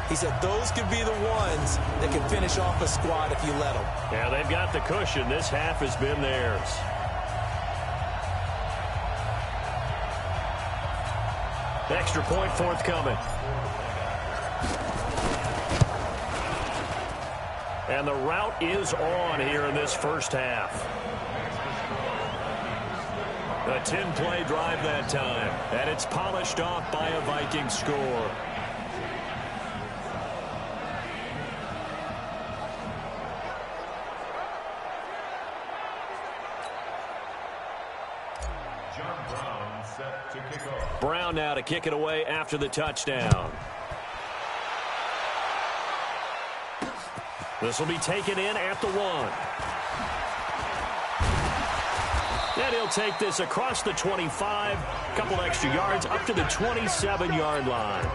He said those could be the ones that can finish off a squad if you let them. Yeah, they've got the cushion. This half has been theirs. Extra point forthcoming. And the route is on here in this first half. A 10-play drive that time, and it's polished off by a Viking score. Brown now to kick it away after the touchdown. This will be taken in at the 1. And he'll take this across the 25, a couple extra yards up to the 27-yard line.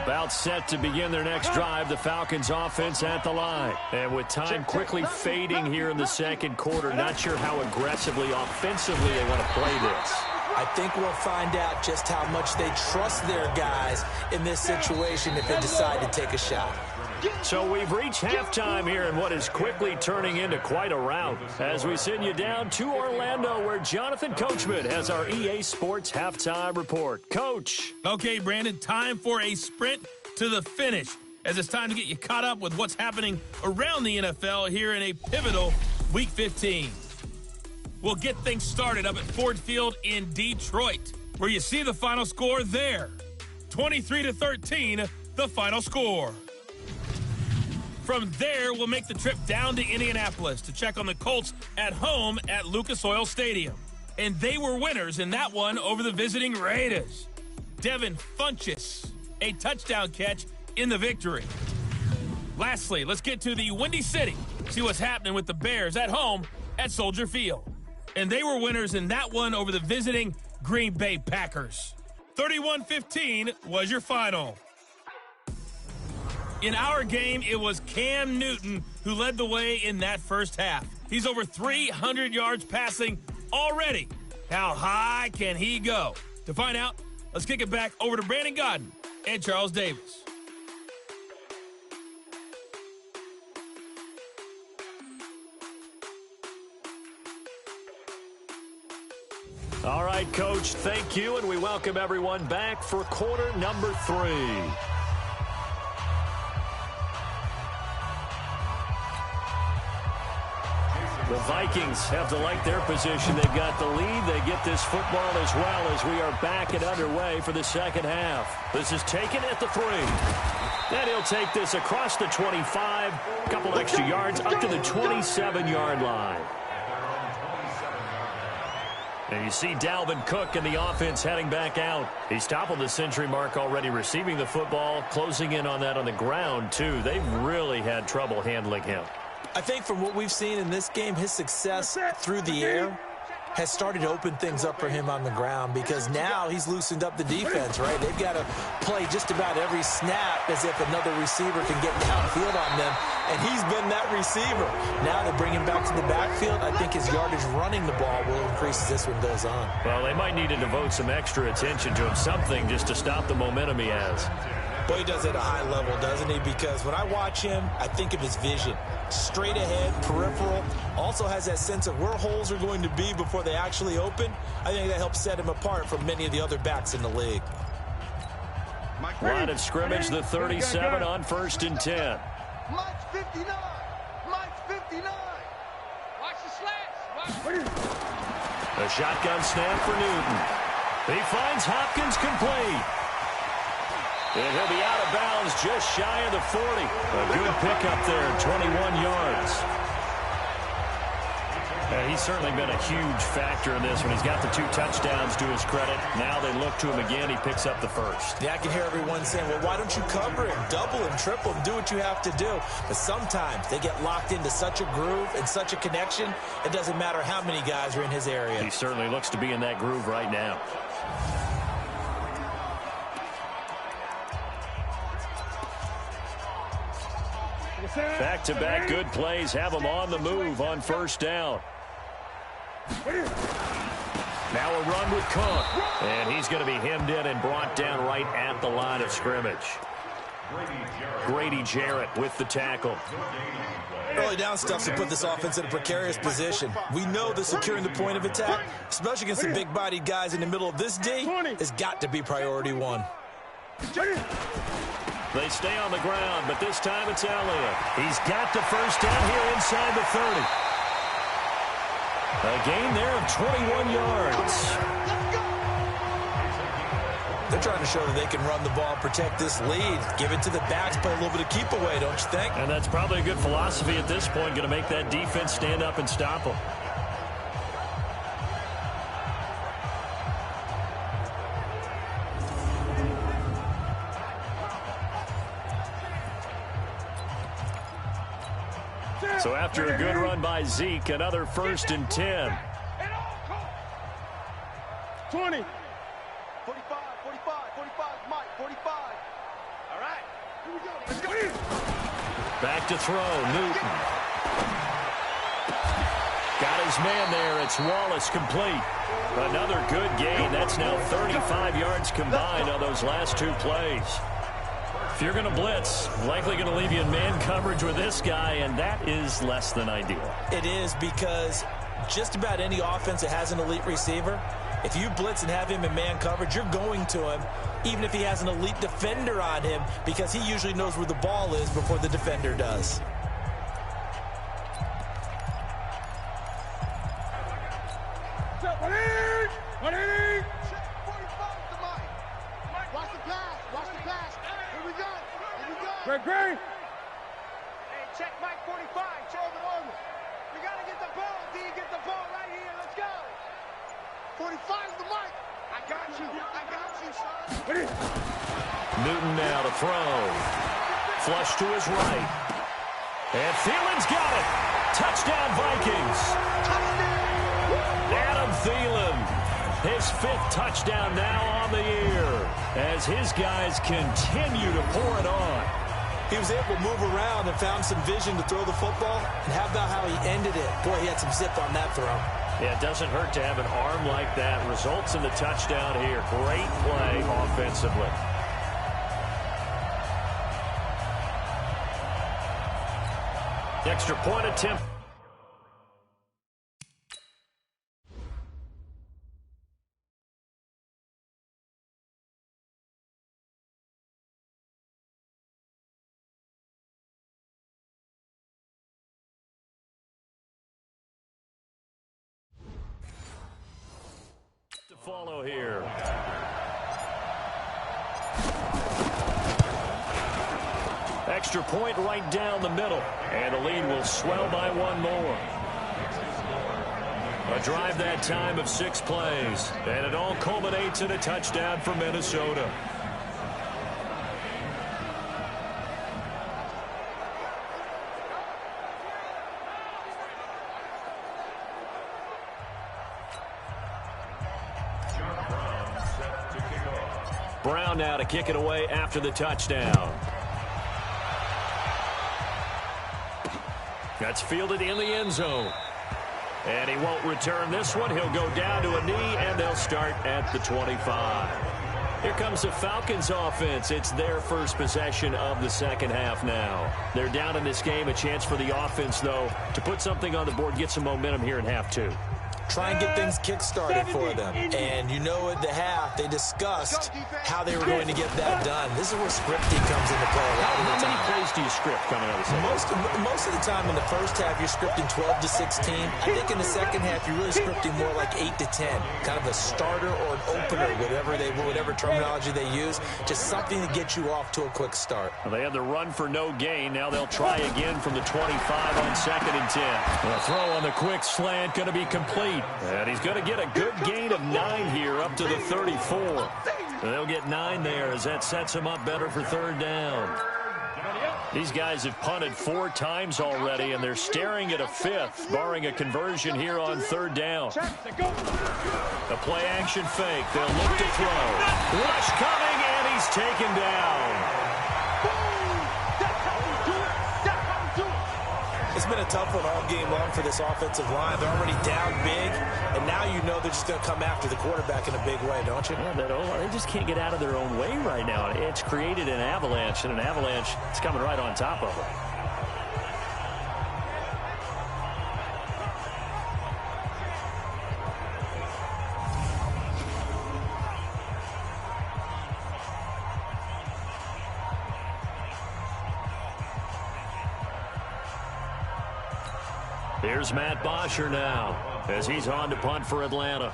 About set to begin their next drive, the Falcons offense at the line. And with time quickly fading here in the second quarter, not sure how aggressively, offensively they want to play this. I think we'll find out just how much they trust their guys in this situation if they decide to take a shot. So we've reached halftime here in what is quickly turning into quite a rout as we send you down to Orlando where Jonathan Coachman has our EA Sports halftime report. Coach. Okay, Brandon, time for a sprint to the finish as it's time to get you caught up with what's happening around the NFL here in a pivotal Week 15. We'll get things started up at Ford Field in Detroit, where you see the final score there. 23-13, the final score. From there, we'll make the trip down to Indianapolis to check on the Colts at home at Lucas Oil Stadium. And they were winners in that one over the visiting Raiders. Devin Funchess, a touchdown catch in the victory. Lastly, let's get to the Windy City, see what's happening with the Bears at home at Soldier Field. And they were winners in that one over the visiting Green Bay Packers. 31-15 was your final. In our game, it was Cam Newton who led the way in that first half. He's over 300 yards passing already. How high can he go? To find out, let's kick it back over to Brandon Godden and Charles Davis. All right, Coach, thank you, and we welcome everyone back for quarter number 3. The Vikings have to like their position. They've got the lead. They get this football as well as we are back and underway for the second half. This is taken at the 3. And he'll take this across the 25, a couple extra yards up to the 27-yard line. And you see Dalvin Cook and the offense heading back out. He's toppled the century mark already, receiving the football, closing in on that on the ground, too. They've really had trouble handling him. I think from what we've seen in this game, his success through the air has started to open things up for him on the ground, because now he's loosened up the defense, right? They've got to play just about every snap as if another receiver can get downfield on them, and he's been that receiver. Now they bring him back to the backfield. I think his yardage running the ball will increase as this one goes on. Well, they might need to devote some extra attention to him, something just to stop the momentum he has. Boy, he does it at a high level, doesn't he? Because when I watch him, I think of his vision. Straight ahead, peripheral. Also has that sense of where holes are going to be before they actually open. I think that helps set him apart from many of the other backs in the league. Line of scrimmage, the 37 on 1st and 10. Mike's 59. Mike's 59. Watch the slants. A shotgun snap for Newton. He finds Hopkins complete. And he'll be out of bounds just shy of the 40. A good pickup there, 21 yards. He's certainly been a huge factor in this one. He's got the 2 touchdowns to his credit. Now they look to him again. He picks up the first. Yeah, I can hear everyone saying, well, why don't you cover him, double him, triple him, do what you have to do. But sometimes they get locked into such a groove and such a connection, it doesn't matter how many guys are in his area. He certainly looks to be in that groove right now. Back-to-back good plays have him on the move on 1st down. Now a run with Cook. And he's going to be hemmed in and brought down right at the line of scrimmage. Grady Jarrett with the tackle. Early down stuff to put this offense in a precarious position. We know that securing the point of attack, especially against the big-bodied guys in the middle of this D, has got to be priority 1. They stay on the ground, but this time it's Elliott. He's got the first down here inside the 30. A gain there of 21 yards. They're trying to show that they can run the ball, protect this lead, give it to the backs, play a little bit of keep away, don't you think? And that's probably a good philosophy at this point, going to make that defense stand up and stop them. So after a good run by Zeke, another 1st and 10. 20. 45, Mike, 45. All right, here we go. Let's go. Back to throw, Newton. Got his man there. It's Wallace complete. Another good gain. That's now 35 yards combined on those last 2 plays. If you're going to blitz, likely going to leave you in man coverage with this guy, and that is less than ideal. It is, because just about any offense that has an elite receiver, if you blitz and have him in man coverage, you're going to him, even if he has an elite defender on him, because he usually knows where the ball is before the defender does. Green. Hey, check Mike 45. Show him over. We got to get the ball, D. Get the ball right here. Let's go. 45 the Mike. I got you. I got you, son. Newton now to throw. Flush to his right. And Thielen's got it. Touchdown, Vikings. Adam Thielen. His 5th touchdown now on the year as his guys continue to pour it on. He was able to move around and found some vision to throw the football. And how about how he ended it? Boy, he had some zip on that throw. Yeah, it doesn't hurt to have an arm like that. Results in the touchdown here. Great play offensively. Extra point attempt. To follow here. Extra point right down the middle. And the lead will swell by one more. A drive that time of 6 plays. And it all culminates in a touchdown for Minnesota. Brown now to kick it away after the touchdown. That's fielded in the end zone. And he won't return this one. He'll go down to a knee, and they'll start at the 25. Here comes the Falcons offense. It's their first possession of the second half now. They're down in this game. A chance for the offense, though, to put something on the board, get some momentum here in half 2. Try and get things kick-started for them. And you know at the half, they discussed how they were going to get that done. This is where scripting comes into play a lot of the time. How many plays do you script coming out of the second? Most of the time in the first half, you're scripting 12 to 16. I think in the second half, you're really scripting more like 8 to 10. Kind of a starter or an opener, whatever terminology they use. Just something to get you off to a quick start. Well, they had the run for no gain. Now they'll try again from the 25 on 2nd and 10. The throw on the quick slant going to be complete. And he's going to get a good gain of 9 here up to the 34. And they'll get 9 there as that sets him up better for 3rd down. These guys have punted 4 times already, and they're staring at a 5th, barring a conversion here on 3rd down. A play-action fake. They'll look to throw. Rush coming, and he's taken down. It's been a tough one all game long for this offensive line. They're already down big, and now you know they're just going to come after the quarterback in a big way, don't you? Yeah, they just can't get out of their own way right now. It's created an avalanche, and an avalanche is coming right on top of them. Here's Matt Bosher now as he's on to punt for Atlanta.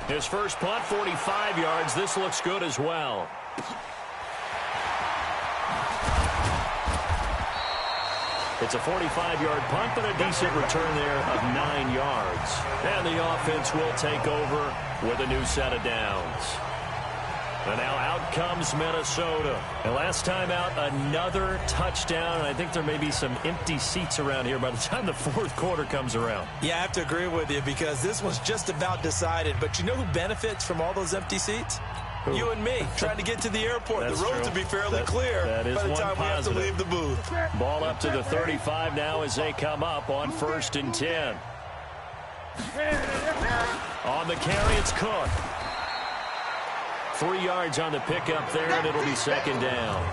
His first punt, 45 yards. This looks good as well. It's a 45-yard punt, but a decent return there of 9 yards. And the offense will take over with a new set of downs. And now out comes Minnesota. And last time out, another touchdown. And I think there may be some empty seats around here by the time the 4th quarter comes around. Yeah, I have to agree with you because this one's just about decided. But you know who benefits from all those empty seats? Who? You and me, trying to get to the airport. The roads will be fairly clear by the time we have to leave the booth. Ball up to the 35 now as they come up on 1st and 10. On the carry, it's Cook. 3 yards on the pickup there, and it'll be 2nd down.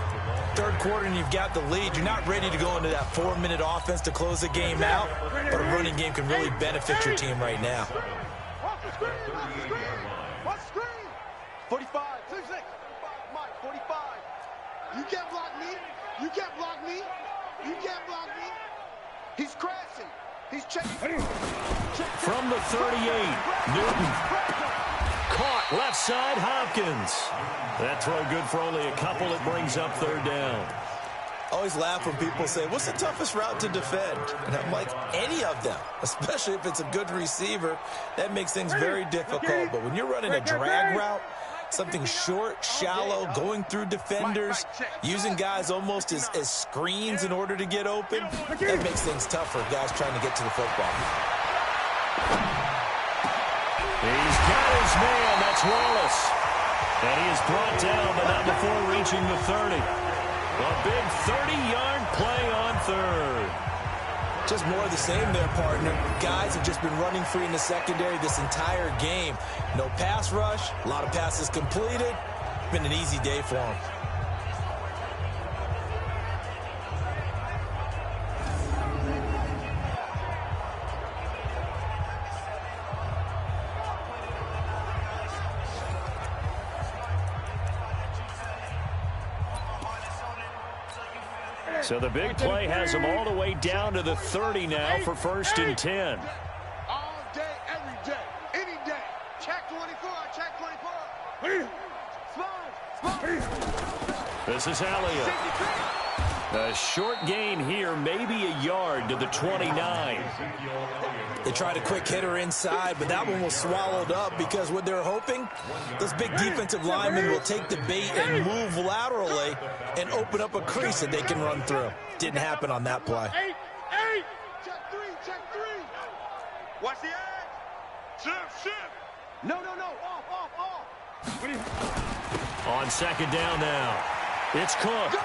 3rd quarter, and you've got the lead. You're not ready to go into that 4-minute offense to close the game out, but a running game can really benefit your team right now. 45, 36, Mike, 45. You can't block me. You can't block me. You can't block me. He's crashing. He's checking. From the 38, Newton. Caught left side, Hopkins. That throw good for only a couple. It brings up 3rd down. I always laugh when people say, what's the toughest route to defend? And I'm like, any of them, especially if it's a good receiver. That makes things very difficult. But when you're running a drag route, something short, shallow, going through defenders, using guys almost as screens in order to get open, that makes things tough for guys trying to get to the football. his man. That's Wallace. And he is brought down, but not before reaching the 30. A big 30-yard play on third. Just more of the same there, partner. Guys have just been running free in the secondary this entire game. No pass rush, a lot of passes completed. Been an easy day for them. So the big play has them all the way down to the 30 now for 1st and 10. All day, every day, any day. Check 24, check 24. This is Elliott. A short gain here, maybe a yard to the 29. They tried a quick hitter inside, but that one was swallowed up because what they're hoping, those big defensive linemen will take the bait and move laterally and open up a crease that they can run through. Didn't happen on that play. Eight. Check three. Watch the edge. Shift. No. Off. On 2nd down now. It's Cook. Go.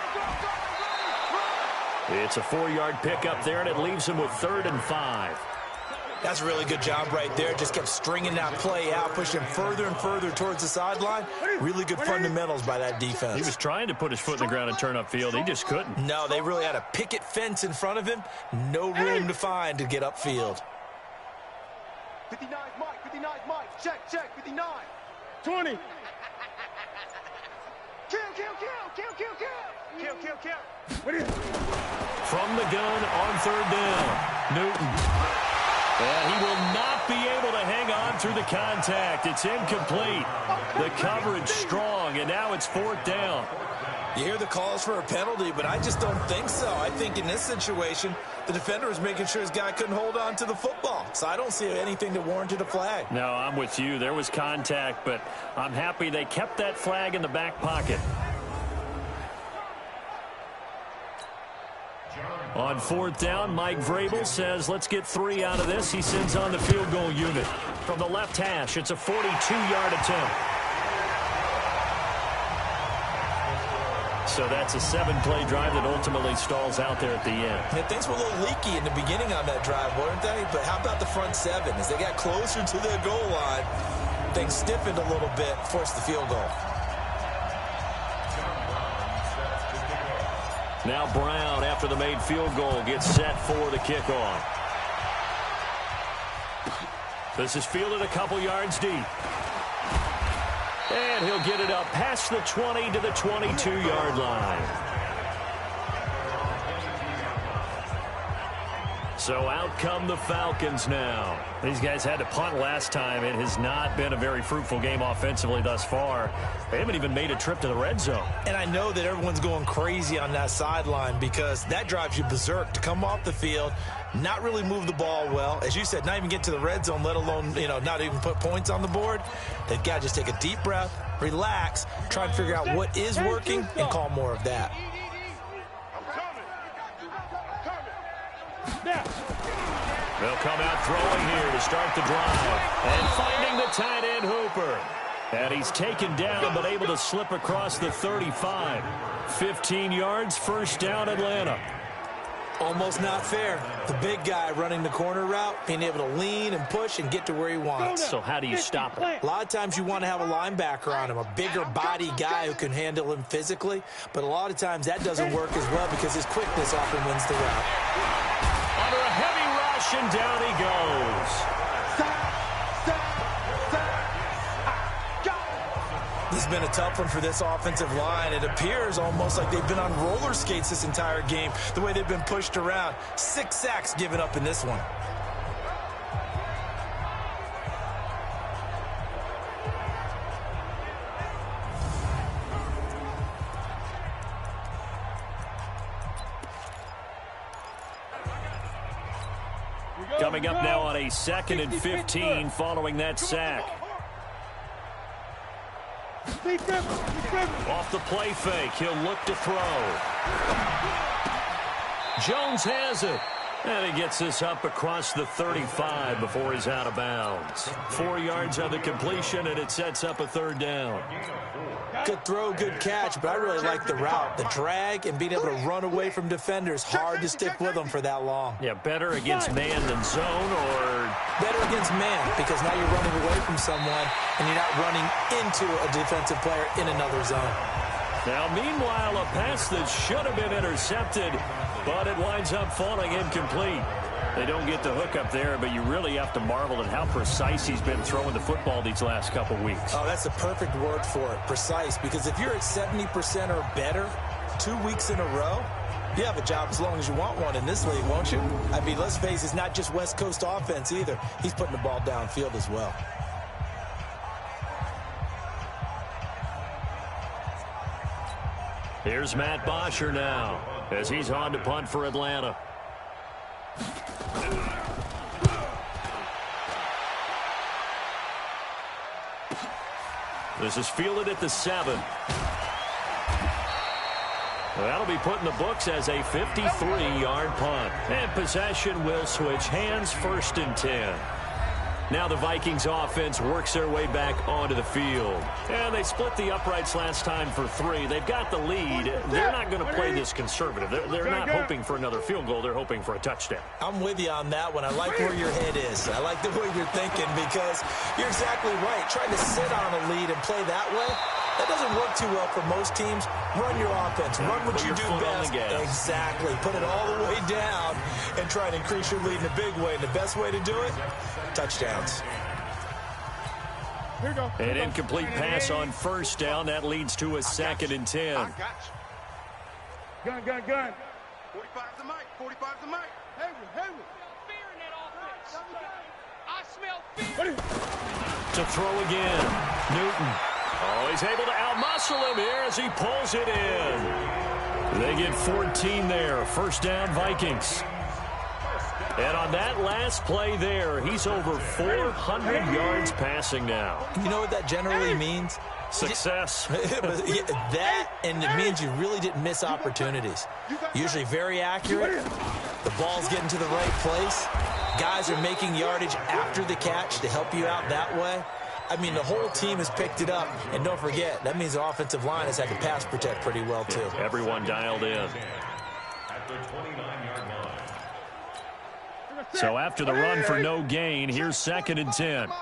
It's a 4-yard pickup there, and it leaves him with 3rd and 5. That's a really good job right there. Just kept stringing that play out, pushing further and further towards the sideline. Really good fundamentals by that defense. He was trying to put his foot in the ground and turn upfield. He just couldn't. No, they really had a picket fence in front of him. No room to find to get upfield. 59 Mike. Check, 59. 20. Kill. From the gun on 3rd down, Newton. And he will not be able to hang on through the contact. It's incomplete. The coverage strong, and now it's 4th down. You hear the calls for a penalty, but I just don't think so. I think in this situation, the defender was making sure his guy couldn't hold on to the football. So I don't see anything that warranted a flag. No, I'm with you. There was contact, but I'm happy they kept that flag in the back pocket. On 4th down, Mike Vrabel says, let's get 3 out of this. He sends on the field goal unit. From the left hash, it's a 42-yard attempt. So that's a 7-play drive that ultimately stalls out there at the end. And things were a little leaky in the beginning on that drive, weren't they? But how about the front 7? As they got closer to their goal line, things stiffened a little bit, forced the field goal. Now Brown, after the made field goal, gets set for the kickoff. This is fielded a couple yards deep. And he'll get it up past the 20 to the 22-yard line. So out come the Falcons now. These guys had to punt last time. It has not been a very fruitful game offensively thus far. They haven't even made a trip to the red zone. And I know that everyone's going crazy on that sideline because that drives you berserk to come off the field, not really move the ball well. As you said, not even get to the red zone, let alone, not even put points on the board. They've got to just take a deep breath, relax, try and figure out what is working and call more of that. They'll come out throwing here to start the drive. And finding the tight end Hooper. And he's taken down but able to slip across the 35. 15 yards, 1st down Atlanta. Almost not fair. The big guy running the corner route, being able to lean and push and get to where he wants. So how do you stop it? A lot of times you want to have a linebacker on him, a bigger body guy who can handle him physically. But a lot of times that doesn't work as well because his quickness often wins the route. Under a heavy rush, and down he goes. This has been a tough one for this offensive line. It appears almost like they've been on roller skates this entire game, the way they've been pushed around. 6 sacks given up in this one. Coming up now on a 2nd and 15 following that sack. Off the play fake, he'll look to throw. Jones has it. And he gets this up across the 35 before he's out of bounds. 4 yards on the completion, and it sets up a third down. Good throw, good catch, but I really like the route. The drag and being able to run away from defenders. Hard to stick with them for that long. Yeah, better against man than zone, or better against man, because now you're running away from someone and you're not running into a defensive player in another zone. Now, meanwhile, a pass that should have been intercepted, but it winds up falling incomplete. They don't get the hook up there, but you really have to marvel at how precise he's been throwing the football these last couple weeks. Oh, that's a perfect word for it, precise, because if you're at 70% or better 2 weeks in a row, you have a job as long as you want one in this league, won't you? I mean, let's face it, it's not just West Coast offense either. He's putting the ball downfield as well. Here's Matt Bosher now, as he's on to punt for Atlanta. This is fielded at the 7. That'll be put in the books as a 53-yard punt. And possession will switch hands, 1st and 10. Now the Vikings offense works their way back onto the field. And they split the uprights last time for 3. They've got the lead. They're not going to play this conservative. They're not hoping for another field goal. They're hoping for a touchdown. I'm with you on that one. I like where your head is. I like the way you're thinking, because you're exactly right. Trying to sit on a lead and play that way, that doesn't work too well for most teams. Run your offense. Run what you do best. Exactly. Put it all the way down and try and increase your lead in a big way. And the best way to do it, touchdowns. Here we go. An incomplete pass on 1st down. That leads to a 2nd and 10. Gun. 45's the mic. 45's the mic. Hayward. Fear in that offense. I smell fear. To throw again. Newton. Oh, he's able to outmuscle him here as he pulls it in. They get 14 there. 1st down, Vikings. And on that last play there, he's over 400 yards passing now. You know what that generally means? Success. That, and it means you really didn't miss opportunities. Usually very accurate. The ball's getting to the right place. Guys are making yardage after the catch to help you out that way. I mean, the whole team has picked it up. And don't forget, that means the offensive line has had to pass protect pretty well, too. Everyone dialed in. So after the run for no gain, here's 2nd and 10. Hey,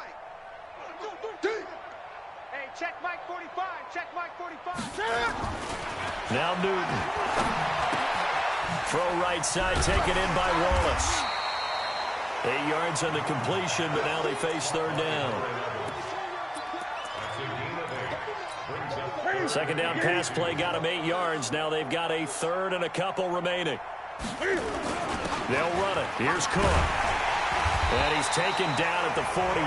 check Mike 45. Check Mike 45. Now Newton. Throw right side, taken in by Wallace. 8 yards on the completion, but now they face 3rd down. 2nd down pass play got them 8 yards. Now they've got a 3rd and a couple remaining. They'll run it. Here's Cook. And he's taken down at the 43,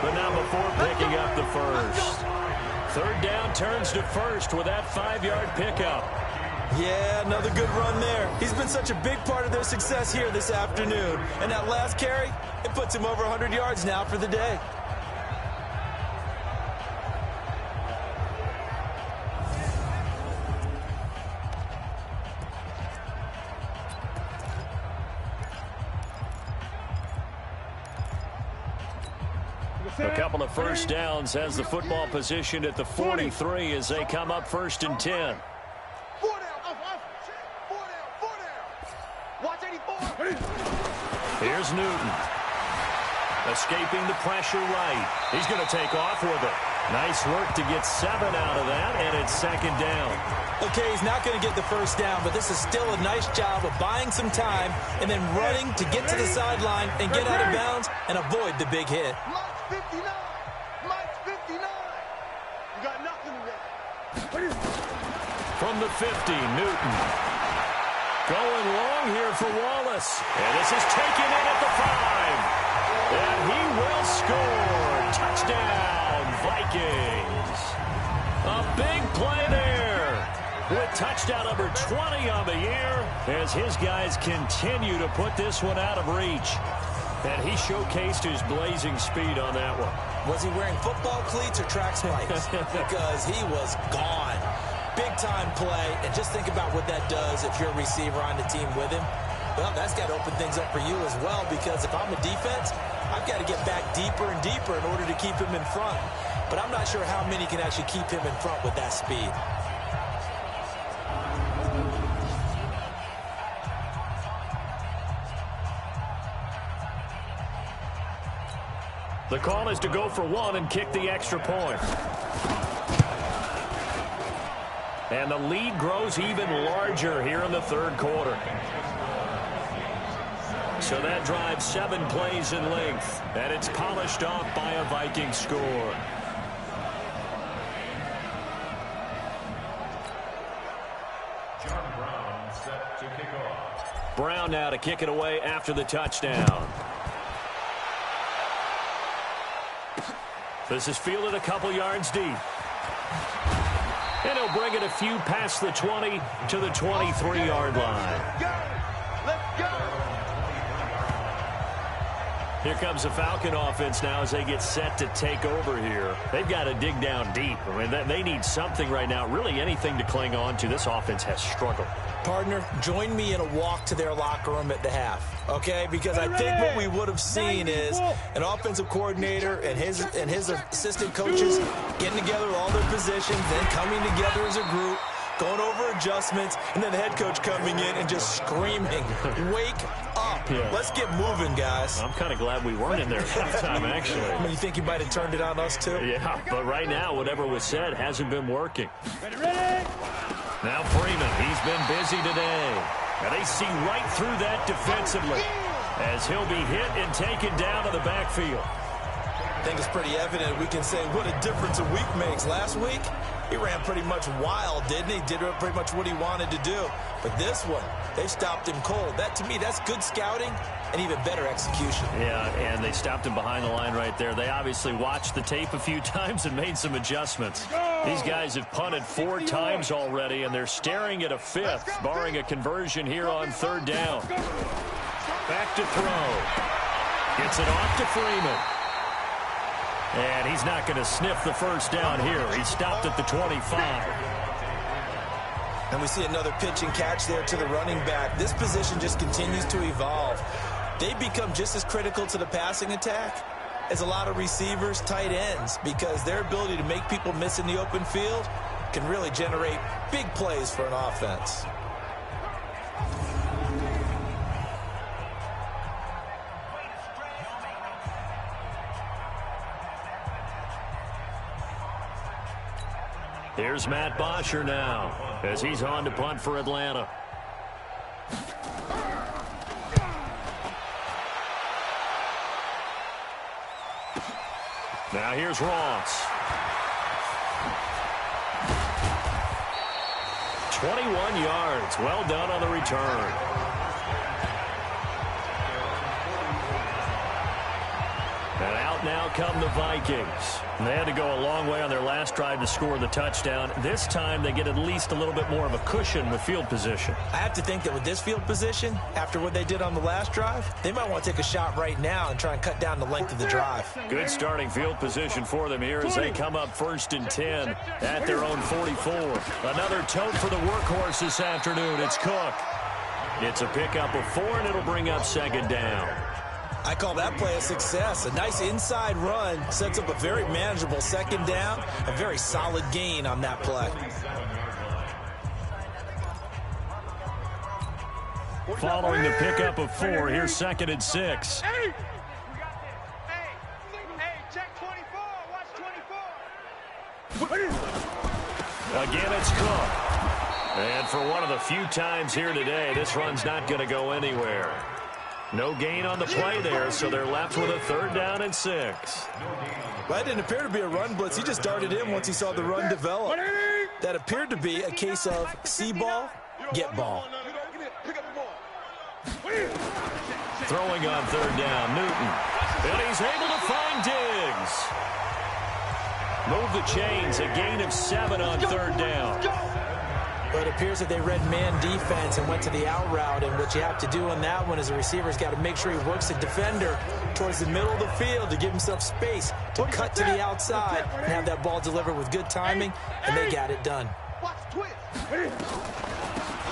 but not before picking up the 1st. 3rd down turns to 1st with that 5-yard pickup. Yeah, another good run there. He's been such a big part of their success here this afternoon. And that last carry, it puts him over 100 yards now for the day. A couple of 1st downs has the football positioned at the 43 as they come up 1st and 10. 4 down. 4 down. Watch 84. Here's Newton. Escaping the pressure right. He's going to take off with it. Nice work to get 7 out of that, and it's 2nd down. Okay, he's not going to get the 1st down, but this is still a nice job of buying some time and then running to get to the sideline and get out of bounds and avoid the big hit. Mike's 59. Mike's 59. You got nothing in there. From the 50, Newton. Going long here for Wallace. And this is taken in at the 5. And he will score. Touchdown, Vikings. A big play there. With touchdown number 20 on the year as his guys continue to put this one out of reach. And he showcased his blazing speed on that one. Was he wearing football cleats or track spikes? Because he was gone. Big-time play, and just think about what that does if you're a receiver on the team with him. Well, that's got to open things up for you as well, because if I'm a defense, I've got to get back deeper and deeper in order to keep him in front. But I'm not sure how many can actually keep him in front with that speed. The call is to go for one and kick the extra point. And the lead grows even larger here in the third quarter. So that drives 7 plays in length, and it's polished off by a Viking score. John Brown set to kick off. Brown now to kick it away after the touchdown. This is fielded a couple yards deep. And he'll bring it a few past the 20 to the 23-yard line. Let's go. Here comes the Falcon offense now as they get set to take over here. They've got to dig down deep. I mean, they need something right now, really anything to cling on to. This offense has struggled. Partner, join me in a walk to their locker room at the half, okay? Because I think what we would have seen is an offensive coordinator and his assistant coaches getting together with all their positions, then coming together as a group, going over adjustments, and then the head coach coming in and just screaming, wake up. Yeah. Let's get moving, guys. I'm kind of glad we weren't in there at that time, actually. I mean, you think you might have turned it on us, too? Yeah, but right now, whatever was said hasn't been working. Now Freeman, he's been busy today. And they see right through that defensively as he'll be hit and taken down to the backfield. I think it's pretty evident. We can say what a difference a week makes. Last week, he ran pretty much wild, didn't he? Did pretty much what he wanted to do. But this one, they stopped him cold. That, to me, that's good scouting and even better execution. Yeah, and they stopped him behind the line right there. They obviously watched the tape a few times and made some adjustments. These guys have punted 4 times already, and they're staring at a 5th, barring a conversion here on 3rd down. Back to throw. Gets it off to Freeman. And he's not going to sniff the first down here. He stopped at the 25. And we see another pitch and catch there to the running back. This position just continues to evolve. They become just as critical to the passing attack as a lot of receivers, tight ends, because their ability to make people miss in the open field can really generate big plays for an offense. Here's Matt Bosher now as he's on to punt for Atlanta. Now here's Ross. 21 yards. Well done on the return. And out now come the Vikings. They had to go a long way on their last drive to score the touchdown. This time they get at least a little bit more of a cushion with field position. I have to think that with this field position, after what they did on the last drive, they might want to take a shot right now and try and cut down the length of the drive. Good starting field position for them here as they come up 1st and 10 at their own 44. Another tote for the workhorse this afternoon. It's Cook. It's a pickup of 4, and it'll bring up 2nd down. I call that play a success. A nice inside run sets up a very manageable 2nd down. A very solid gain on that play. Following the pickup of 4, here's 2nd and 6. Hey, check 24. Watch 24. Again, it's Cook. And for one of the few times here today, this run's not going to go anywhere. No gain on the play there, so they're left with a 3rd down and 6. Well, that didn't appear to be a run blitz. He just darted in once he saw the run develop. That appeared to be a case of see ball, get ball. Throwing on 3rd down, Newton. And he's able to find Diggs. Move the chains, a gain of 7 on 3rd down. But it appears that they read man defense and went to the out route, and what you have to do on that one is the receiver's got to make sure he works the defender towards the middle of the field to give himself space to cut to the outside and have that ball delivered with good timing, and they got it done.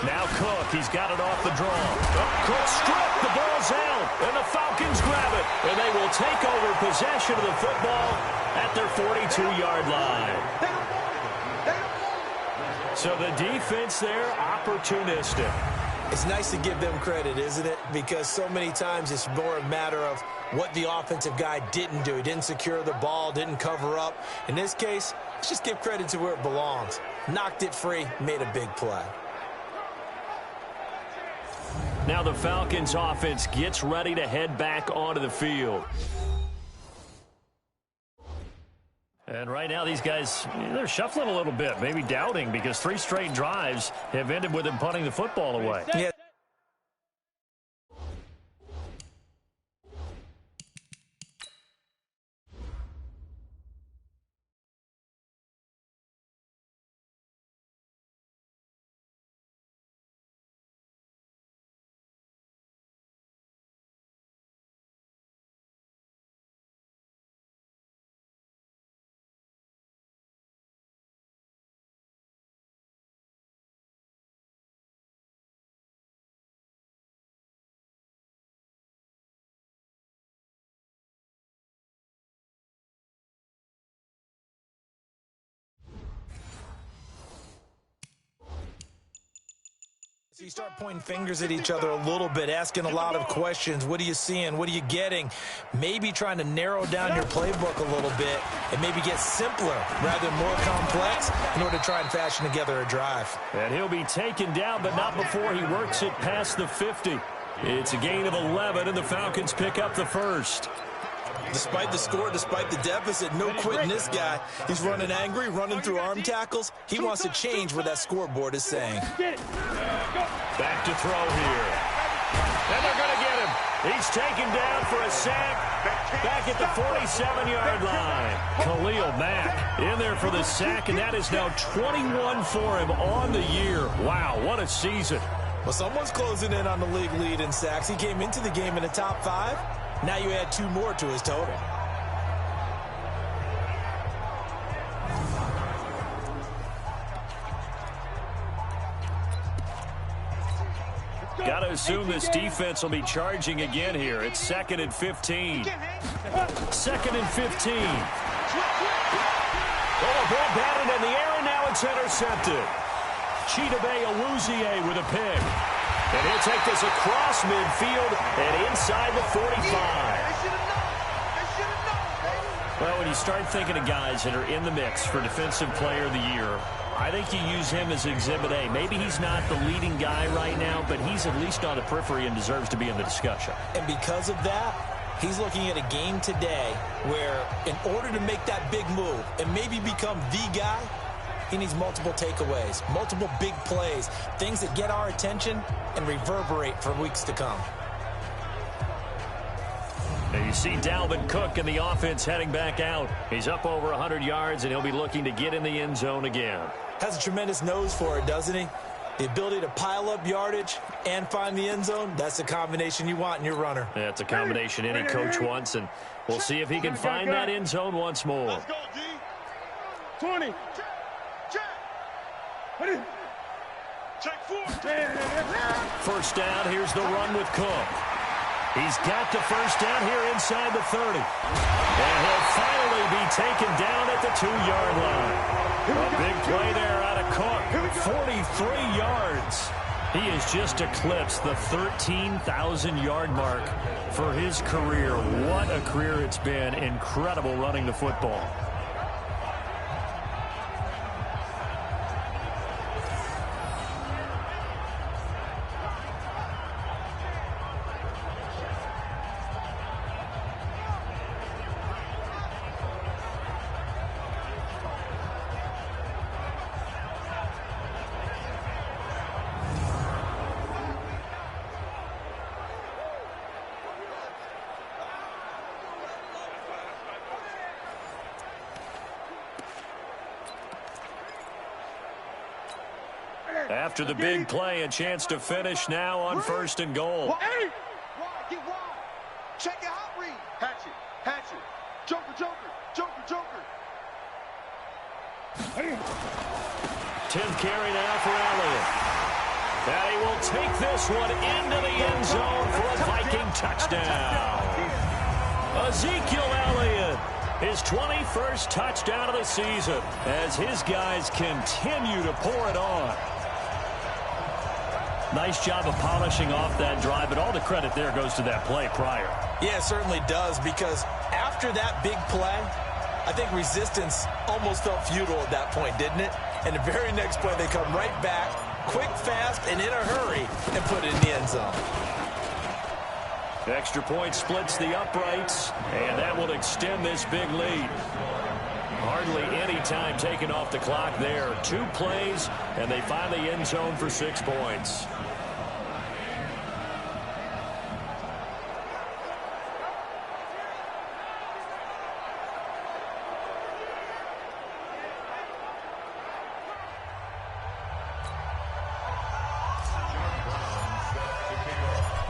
Now Cook, he's got it off the draw. Oh, Cook stripped, the ball's out, and the Falcons grab it. And they will take over possession of the football at their 42-yard line. So the defense there, opportunistic. It's nice to give them credit, isn't it? Because so many times it's more a matter of what the offensive guy didn't do. He didn't secure the ball, didn't cover up. In this case, let's just give credit to where it belongs. Knocked it free, made a big play. Now the Falcons offense gets ready to head back onto the field. And right now these guys, they're shuffling a little bit, maybe doubting, because 3 straight drives have ended with them punting the football away. Yeah. So you start pointing fingers at each other a little bit, asking a lot of questions. What are you seeing? What are you getting? Maybe trying to narrow down your playbook a little bit and maybe get simpler rather than more complex in order to try and fashion together a drive. And he'll be taken down, but not before he works it past the 50. It's a gain of 11, and the Falcons pick up the first. Despite the score, despite the deficit, no quitting this guy. He's running angry, running through arm tackles. He wants to change what that scoreboard is saying. Back to throw here. And they're going to get him. He's taken down for a sack back at the 47-yard line. Khalil Mack in there for the sack, and that is now 21 for him on the year. Wow, what a season. Well, someone's closing in on the league lead in sacks. He came into the game in the top 5. Now you add 2 more to his total. Got to assume this defense will be charging again here. It's 2nd and 15. 2nd and 15. Oh, the ball batted in the air, and now it's intercepted. Chidobe Awuzie with a pick. And he'll take this across midfield and inside the 45. Well, when you start thinking of guys that are in the mix for Defensive Player of the Year, I think you use him as Exhibit A. Maybe he's not the leading guy right now, but he's at least on the periphery and deserves to be in the discussion. And because of that, he's looking at a game today where in order to make that big move and maybe become the guy, he needs multiple takeaways, multiple big plays, things that get our attention and reverberate for weeks to come. And you see Dalvin Cook in the offense heading back out. He's up over 100 yards, and he'll be looking to get in the end zone again. Has a tremendous nose for it, doesn't he? The ability to pile up yardage and find the end zone, that's the combination you want in your runner. Yeah, it's a combination any coach wants, and we'll see if he can find that end zone once more. Let's go, D. 20. Check 4. First down, here's the run with Cook. He's got the first down here inside the 30. And he'll finally be taken down at the 2-yard line. A big play there out of Cook. 43 yards. He has just eclipsed the 13,000-yard mark for his career. What a career it's been. Incredible running the football. After the big play, a chance to finish now on 1st and goal. Wide, get wide. Check it out, read. Hatchet, hatchet. Joker, joker, joker, joker. 10th carry now for Elliott. And he will take this one into the end zone for a Viking touchdown. Ezekiel Elliott, his 21st touchdown of the season as his guys continue to pour it on. Nice job of polishing off that drive, but all the credit there goes to that play prior. Yeah, it certainly does, because after that big play, I think resistance almost felt futile at that point, didn't it? And the very next play, they come right back, quick, fast, and in a hurry, and put it in the end zone. Extra point splits the uprights, and that will extend this big lead. Hardly any time taken off the clock there. 2 plays, and they find the end zone for 6 points.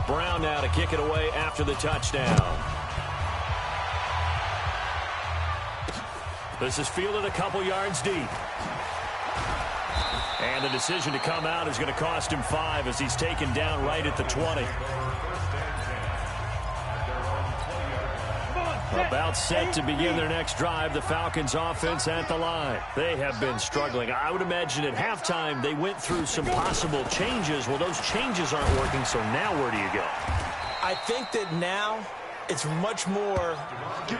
Brown now to kick it away after the touchdown. This is fielded a couple yards deep. And the decision to come out is going to cost him 5 as he's taken down right at the 20. About set to begin their next drive, the Falcons offense at the line. They have been struggling. I would imagine at halftime they went through some possible changes. Well, those changes aren't working, so now where do you go? I think that now it's much more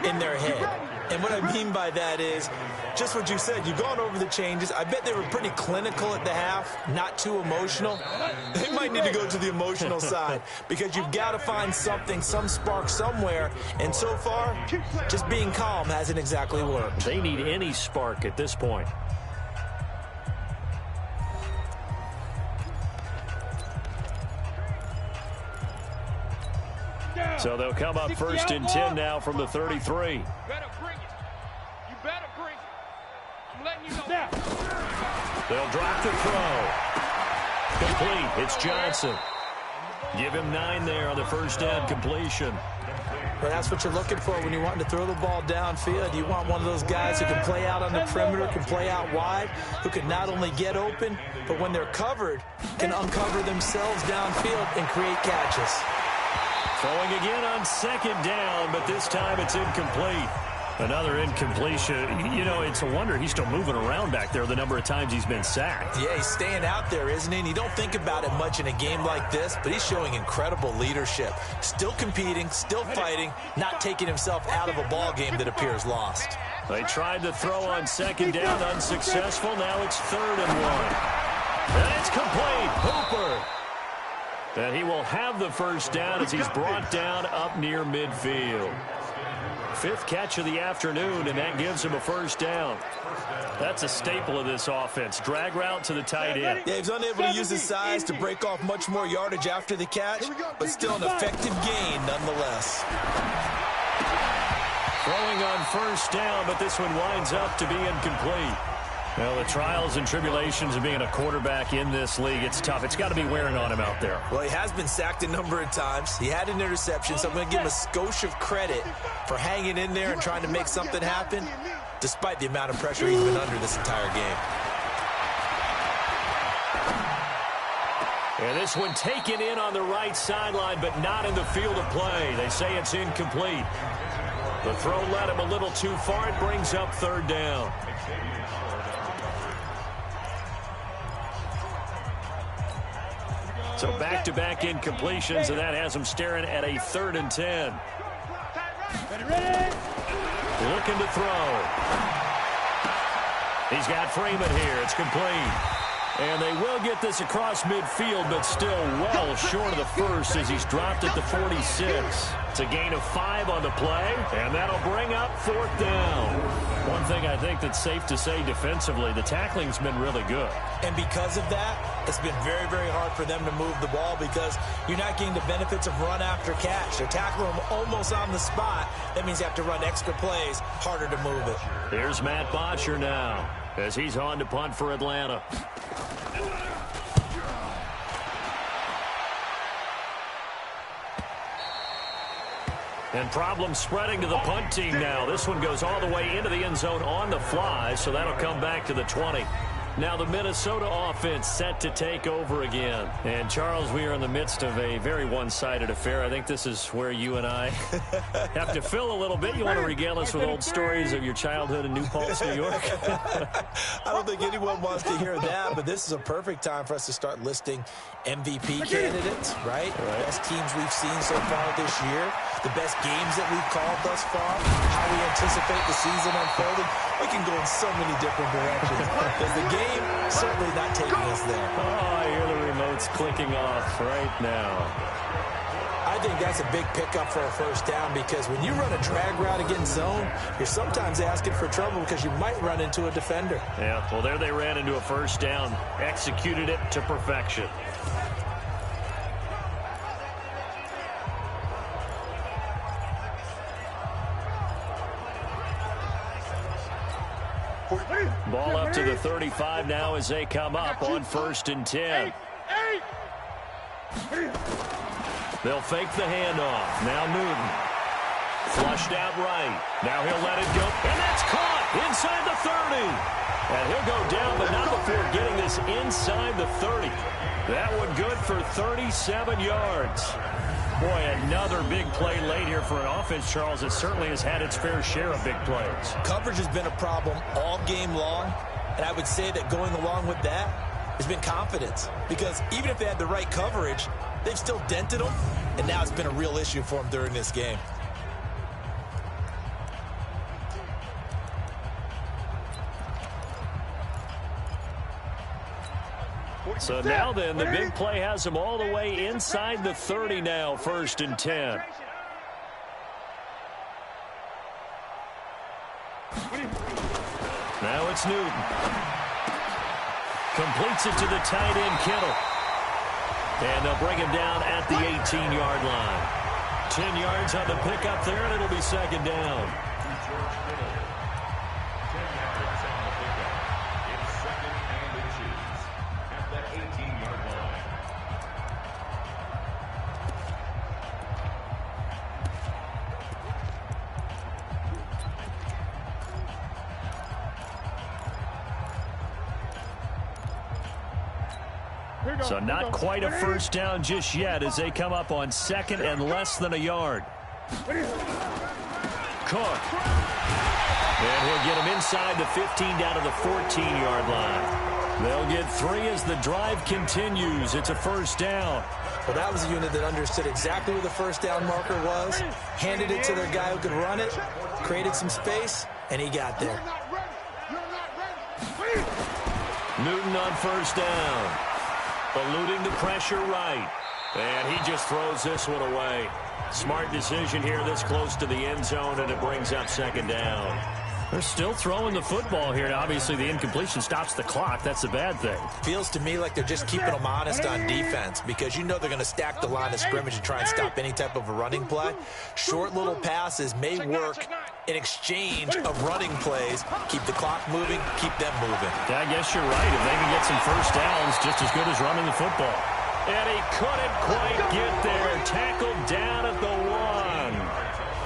in their head. And what I mean by that is just what you said. You've gone over the changes. I bet they were pretty clinical at the half, not too emotional. They might need to go to the emotional side because you've got to find something, some spark somewhere. And so far, just being calm hasn't exactly worked. They need any spark at this point. So they'll come up 1st and 10 now from the 33. They'll drop the throw. Complete. It's Johnson. Give him 9 there on the first down completion. Well, that's what you're looking for when you're wanting to throw the ball downfield. You want one of those guys who can play out on the perimeter, can play out wide, who can not only get open, but when they're covered, can uncover themselves downfield and create catches. Throwing again on 2nd down, but this time it's incomplete. Another incompletion. You know, it's a wonder he's still moving around back there the number of times he's been sacked. Yeah, he's staying out there, isn't he? And you don't think about it much in a game like this, but he's showing incredible leadership. Still competing, still fighting, not taking himself out of a ball game that appears lost. They tried to throw on 2nd down, unsuccessful. Now it's 3rd and 1. And it's complete. Hooper. And he will have the first down as he's brought down up near midfield. 5th catch of the afternoon, and that gives him a first down. That's a staple of this offense. Drag route to the tight end. Yeah, he's unable to use his size to break off much more yardage after the catch, but still an effective gain nonetheless. Throwing on first down, but this one winds up to be incomplete. Well, the trials and tribulations of being a quarterback in this league, it's tough. It's got to be wearing on him out there. Well, he has been sacked a number of times. He had an interception, so I'm going to give him a skosh of credit for hanging in there and trying to make something happen, despite the amount of pressure he's been under this entire game. And this one taken in on the right sideline, but not in the field of play. They say it's incomplete. The throw led him a little too far. It brings up 3rd down. So back-to-back incompletions, and that has him staring at a 3rd and 10. Looking to throw. He's got Freeman here. It's complete. And they will get this across midfield, but still well short of the first as he's dropped at the 46. It's a gain of 5 on the play, and that'll bring up 4th down. One thing I think that's safe to say defensively, the tackling's been really good. And because of that, it's been very, very hard for them to move the ball because you're not getting the benefits of run after catch. They're tackling them almost on the spot. That means you have to run extra plays, harder to move it. Here's Matt Bosher now as he's on to punt for Atlanta. And problems spreading to the punt team now. This one goes all the way into the end zone on the fly, so that'll come back to the 20. Now the Minnesota offense set to take over again. And, Charles, we are in the midst of a very one-sided affair. I think this is where you and I have to fill a little bit. You want to regale us with old stories of your childhood in New Paltz, New York? I don't think anyone wants to hear that, but this is a perfect time for us to start listing MVP candidates, right? Best teams we've seen so far this year, the best games that we've called thus far, how we anticipate the season unfolding. We can go in so many different directions. Because the game certainly not taking us there. Oh, I hear the remotes clicking off right now. I think that's a big pickup for a first down because when you run a drag route against zone, you're sometimes asking for trouble because you might run into a defender. Yeah, well, there they ran into a first down. Executed it to perfection. Ball up to the 35 now as they come up on 1st and 10. They'll fake the handoff. Now Newton. Flushed out right. Now he'll let it go. And that's caught inside the 30. And he'll go down, but not before getting this inside the 30. That one good for 37 yards. Boy, another big play late here for an offense, Charles, that certainly has had its fair share of big plays. Coverage has been a problem all game long, and I would say that going along with that has been confidence. Because even if they had the right coverage, they've still dented them, and now it's been a real issue for them during this game. So now then, the big play has them all the way inside the 30 now, 1st and 10. Now it's Newton. Completes it to the tight end, Kittle. And they'll bring him down at the 18-yard line. 10 yards on the pickup there, and it'll be 2nd down. So not quite a first down just yet as they come up on 2nd and less than a yard. Cook. And he'll get him inside the 15 down to the 14-yard line. They'll get 3 as the drive continues. It's a first down. Well, that was a unit that understood exactly where the first down marker was, handed it to their guy who could run it, created some space, and he got there. Newton on first down. Eluding the pressure right. And he just throws this one away. Smart decision here this close to the end zone, and it brings up 2nd down. They're still throwing the football here. Now, obviously, the incompletion stops the clock. That's the bad thing. Feels to me like they're just keeping them honest on defense because you know they're going to stack the line of scrimmage and try and stop any type of a running play. Short little passes may work in exchange of running plays. Keep the clock moving, keep them moving. Yeah, I guess you're right. If they can get some first downs, just as good as running the football. And he couldn't quite get there. Tackled down at the 1.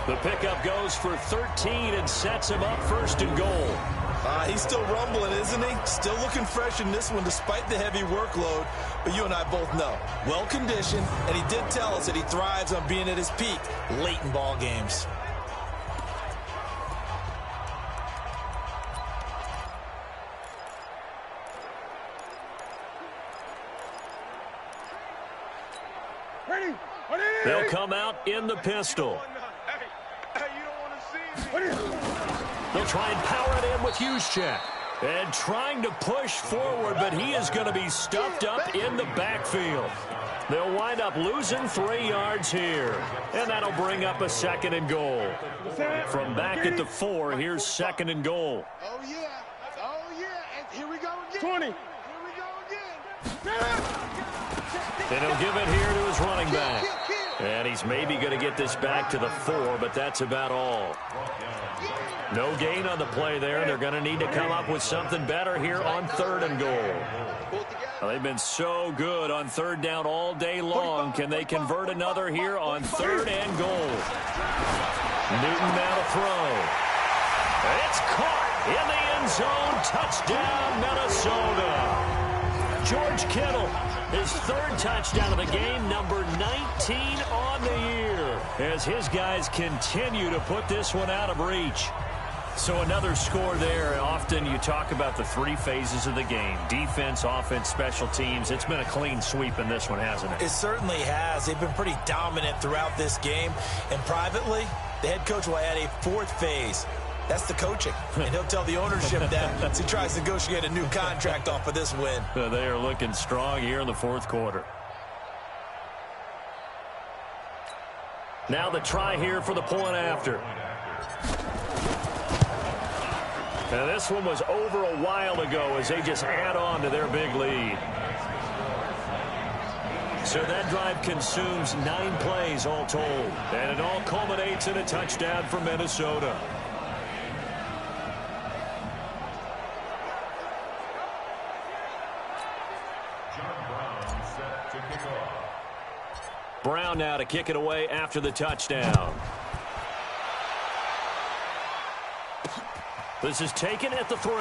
The pickup goes for 13 and sets him up 1st and goal. He's still rumbling, isn't he? Still looking fresh in this one despite the heavy workload. But you and I both know, well-conditioned, and he did tell us that he thrives on being at his peak late in ball games. They'll come out in the pistol. They'll try and power it in with Juszczyk. And trying to push forward, but he is going to be stuffed up in the backfield. They'll wind up losing 3 yards here. And that'll bring up a 2nd and goal. From back at the 4, here's 2nd and goal. Oh, yeah. Oh, yeah. And here we go again. 20. Here we go again. And he'll give it here to his running back. And he's maybe going to get this back to the 4, but that's about all. No gain on the play there. They're going to need to come up with something better here on 3rd and goal. Well, they've been so good on 3rd down all day long. Can they convert another here on 3rd and goal? Newton now to throw. It's caught in the end zone. Touchdown, Minnesota. George Kittle, his third touchdown of the game, number 19 on the year, as his guys continue to put this one out of reach. So another score there. Often you talk about the three phases of the game: defense, offense, special teams. It's been a clean sweep in this one, hasn't it? It certainly has. They've been pretty dominant throughout this game. And privately, the head coach will add a fourth phase. That's the coaching. And he'll tell the ownership that as he tries to negotiate a new contract off of this win. They are looking strong here in the fourth quarter. Now the try here for the point after. Now this one was over a while ago as they just add on to their big lead. So that drive consumes 9 plays all told. And it all culminates in a touchdown for Minnesota. Brown now to kick it away after the touchdown. This is taken at the 3.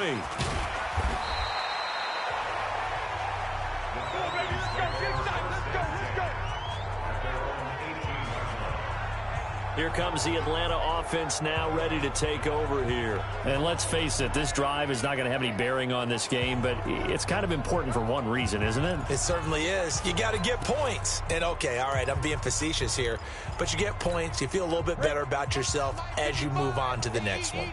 Here comes the Atlanta offense now ready to take over here. And let's face it, this drive is not going to have any bearing on this game, but it's kind of important for one reason, isn't it? It certainly is. You got to get points. And, okay, all right, I'm being facetious here, but you get points. You feel a little bit better about yourself as you move on to the next one.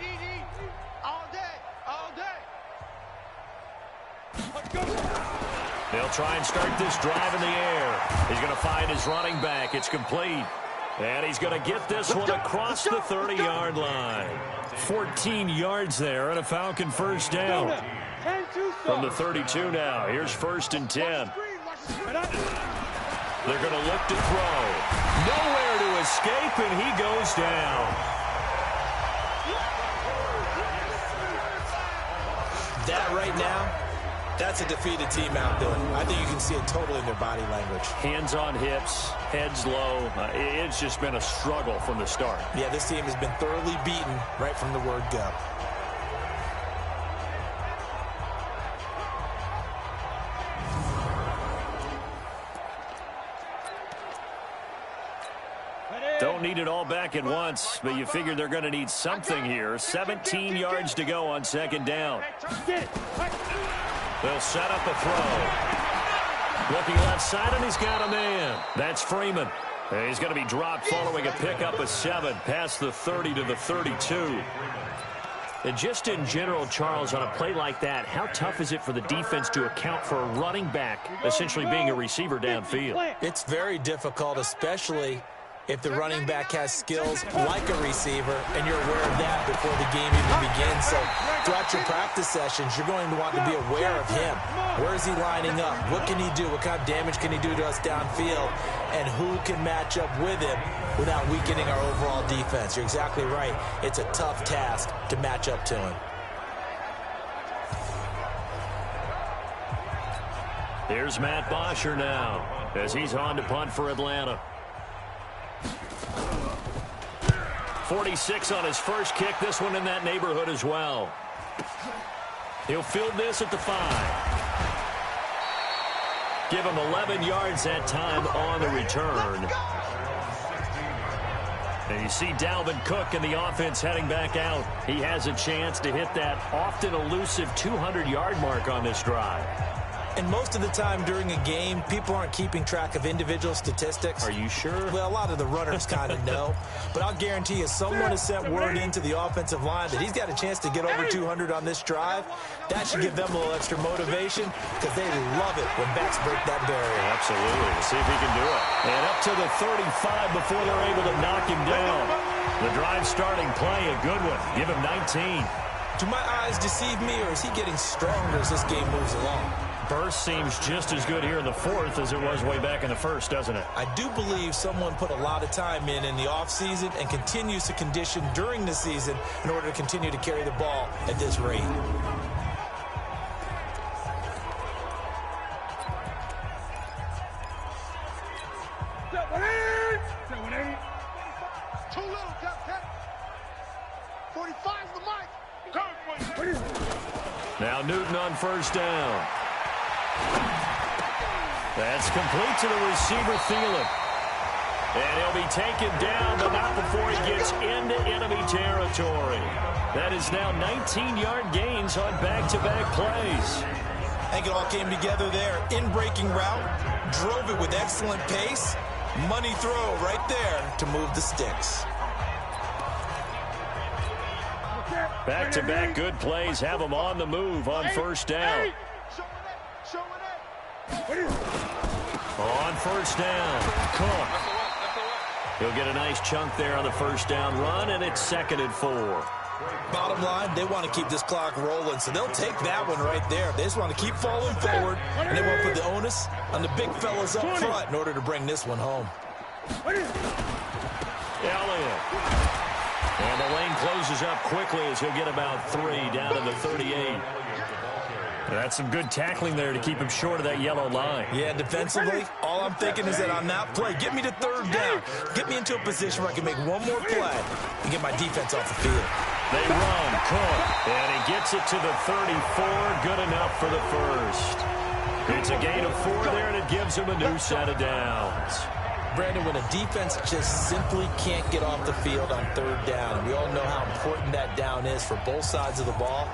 They'll try and start this drive in the air. He's going to find his running back. It's complete. And he's going to get this one across the 30-yard line. 14 yards there and a Falcon first down. From the 32 now. Here's 1st and 10. They're going to look to throw. Nowhere to escape, and he goes down. That right now, that's a defeated team out there. I think you can see it totally in their body language. Hands on hips, heads low. It's just been a struggle from the start. Yeah, this team has been thoroughly beaten right from the word go. Don't need it all back at once, but you figure they're going to need something here. 17 yards to go on 2nd down. They'll set up a throw. Looking left side, and he's got a man. That's Freeman. And he's going to be dropped following a pickup of 7 past the 30 to the 32. And just in general, Charles, on a play like that, how tough is it for the defense to account for a running back essentially being a receiver downfield? It's very difficult, especially if the running back has skills like a receiver, and you're aware of that before the game even begins. So throughout your practice sessions, you're going to want to be aware of him. Where is he lining up? What can he do? What kind of damage can he do to us downfield? And who can match up with him without weakening our overall defense? You're exactly right. It's a tough task to match up to him. Here's Matt Bosher now as he's on to punt for Atlanta. 46 on his first kick. This one in that neighborhood as well. He'll field this at the 5. Give him 11 yards that time on the return. And you see Dalvin Cook in the offense heading back out. He has a chance to hit that often elusive 200-yard mark on this drive. And most of the time during a game, people aren't keeping track of individual statistics. Are you sure? Well, a lot of the runners kind of know. But I'll guarantee you, someone has sent word into the offensive line that he's got a chance to get over 200 on this drive. That should give them a little extra motivation because they love it when backs break that barrier. Absolutely. Let's see if he can do it. And up to the 35 before they're able to knock him down. The drive starting play, a good one. Give him 19. Do my eyes deceive me, or is he getting stronger as this game moves along? Burst seems just as good here in the 4th as it was way back in the 1st, doesn't it? I do believe someone put a lot of time in the offseason and continues to condition during the season in order to continue to carry the ball at this rate. Too little, Captain. 45 the mic. Now Newton on 1st down. That's complete to the receiver, Thielen. And he'll be taken down, but not before he gets into enemy territory. That is now 19-yard gains on back-to-back plays. I think it all came together there. In-breaking route, drove it with excellent pace. Money throw right there to move the sticks. Back-to-back good plays have them on the move on first down. On first down, Cook. He'll get a nice chunk there on the first down run, and it's 2nd and 4. Bottom line, they want to keep this clock rolling, so they'll take that one right there. They just want to keep falling forward, and they won't put the onus on the big fellas up front in order to bring this one home. Elliott. And the lane closes up quickly as he'll get about 3 down to the 38. That's some good tackling there to keep him short of that yellow line. Yeah, defensively, all I'm thinking is that on that play, get me to 3rd down. Get me into a position where I can make one more play and get my defense off the field. They run, Cook, and he gets it to the 34. Good enough for the first. It's a gain of 4 there, and it gives him a new set of downs. Brandon, when a defense just simply can't get off the field on 3rd down, and we all know how important that down is for both sides of the ball,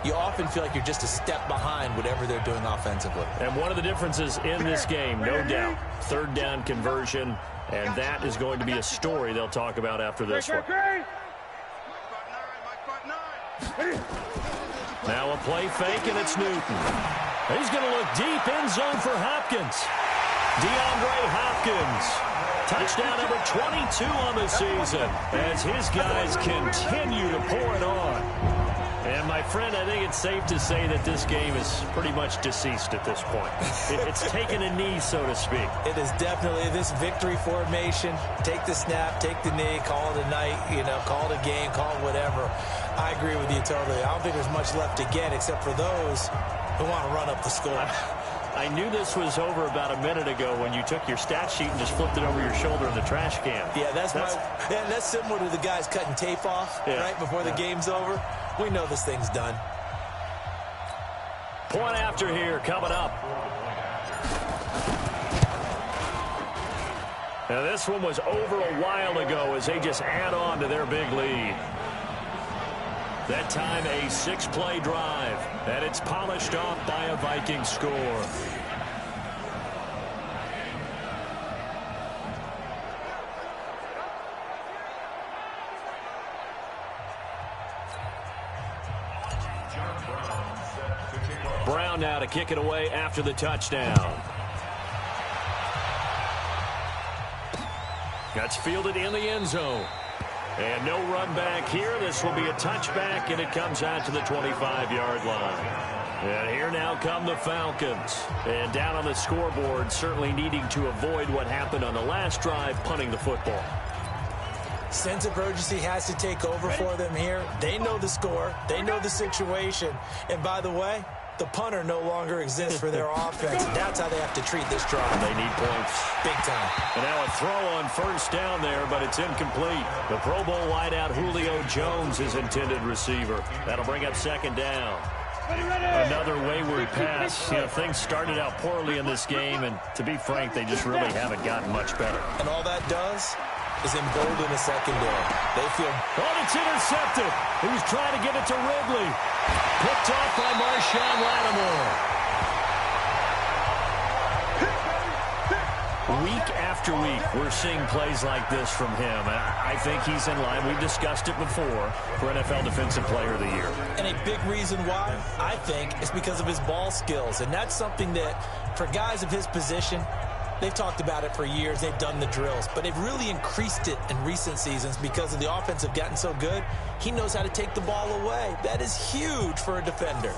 you often feel like you're just a step behind whatever they're doing offensively. And one of the differences in this game, no doubt, 3rd down conversion, and that is going to be a story they'll talk about after this one. Now a play fake, and it's Newton. He's going to look deep in zone for Hopkins. DeAndre Hopkins. Touchdown number 22 on the season as his guys continue to pour it on. And, my friend, I think it's safe to say that this game is pretty much deceased at this point. It's taken a knee, so to speak. It is definitely this victory formation. Take the snap, take the knee, call it a night, call it a game, call it whatever. I agree with you totally. I don't think there's much left to get except for those who want to run up the score. I knew this was over about a minute ago when you took your stat sheet and just flipped it over your shoulder in the trash can. Yeah, that's similar to the guys cutting tape off right before the game's over. We know this thing's done. Point after here coming up. Now this one was over a while ago as they just add on to their big lead. That time a 6-play drive, and it's polished off by a Viking score. Brown now to kick it away after the touchdown. That's fielded in the end zone. And no run back here. This will be a touchback, and it comes out to the 25-yard line. And here now come the Falcons. And down on the scoreboard, certainly needing to avoid what happened on the last drive, punting the football. Sense of urgency has to take over for them here. They know the score. They know the situation. And by the way, the punter no longer exists for their offense. That's how they have to treat this drive. They need points. Big time. And now a throw on first down there, but it's incomplete. The Pro Bowl wideout Julio Jones is intended receiver. That'll bring up 2nd down. Another wayward pass. Things started out poorly in this game, and to be frank, they just really haven't gotten much better. And all that does is embolden the secondary. They feel... Oh, it's intercepted. He was trying to get it to Ridley. Picked off by Marshawn Lattimore. Week after week, we're seeing plays like this from him. I think he's in line. We've discussed it before for NFL Defensive Player of the Year. And a big reason why, I think, is because of his ball skills. And that's something that, for guys of his position, they've talked about it for years. They've done the drills. But they've really increased it in recent seasons because of the offense have gotten so good. He knows how to take the ball away. That is huge for a defender.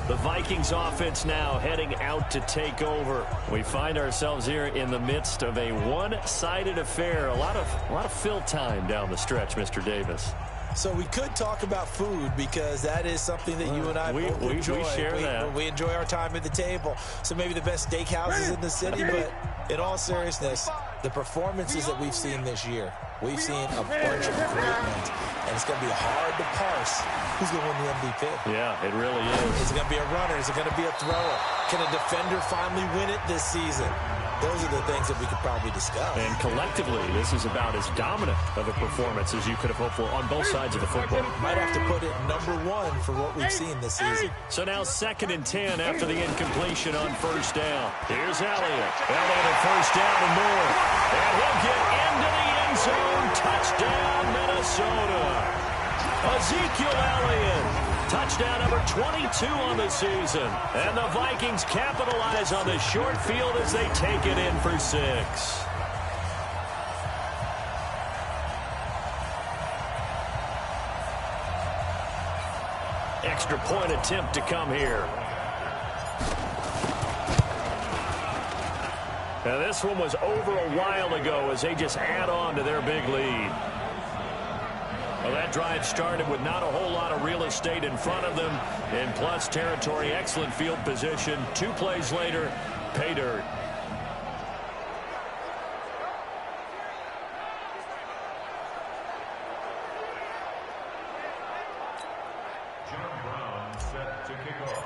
The Vikings offense now heading out to take over. We find ourselves here in the midst of a one-sided affair. A lot of fill time down the stretch, Mr. Davis. So we could talk about food because that is something that you and I both enjoy. We share that. We enjoy our time at the table. So maybe the best steakhouses in the city, but in all seriousness, the performances that we've seen this year, we've seen a bunch of great ones. And it's going to be hard to parse who's going to win the MVP. Yeah, it really is. Is it going to be a runner? Is it going to be a thrower? Can a defender finally win it this season? Those are the things that we could probably discuss. And collectively, this is about as dominant of a performance as you could have hoped for on both sides of the football. Might have to put it #1 for what we've seen this season. So now 2nd and 10 after the incompletion on first down. Here's Elliott. Elliott at first down and more. And he'll get into the end zone. Touchdown, Minnesota. Ezekiel Elliott. Touchdown number 22 on the season. And the Vikings capitalize on the short field as they take it in for 6. Extra point attempt to come here. Now this one was over a while ago as they just add on to their big lead. Well, that drive started with not a whole lot of real estate in front of them. In plus territory, excellent field position. 2 plays later, pay dirt. Brown set to kick off.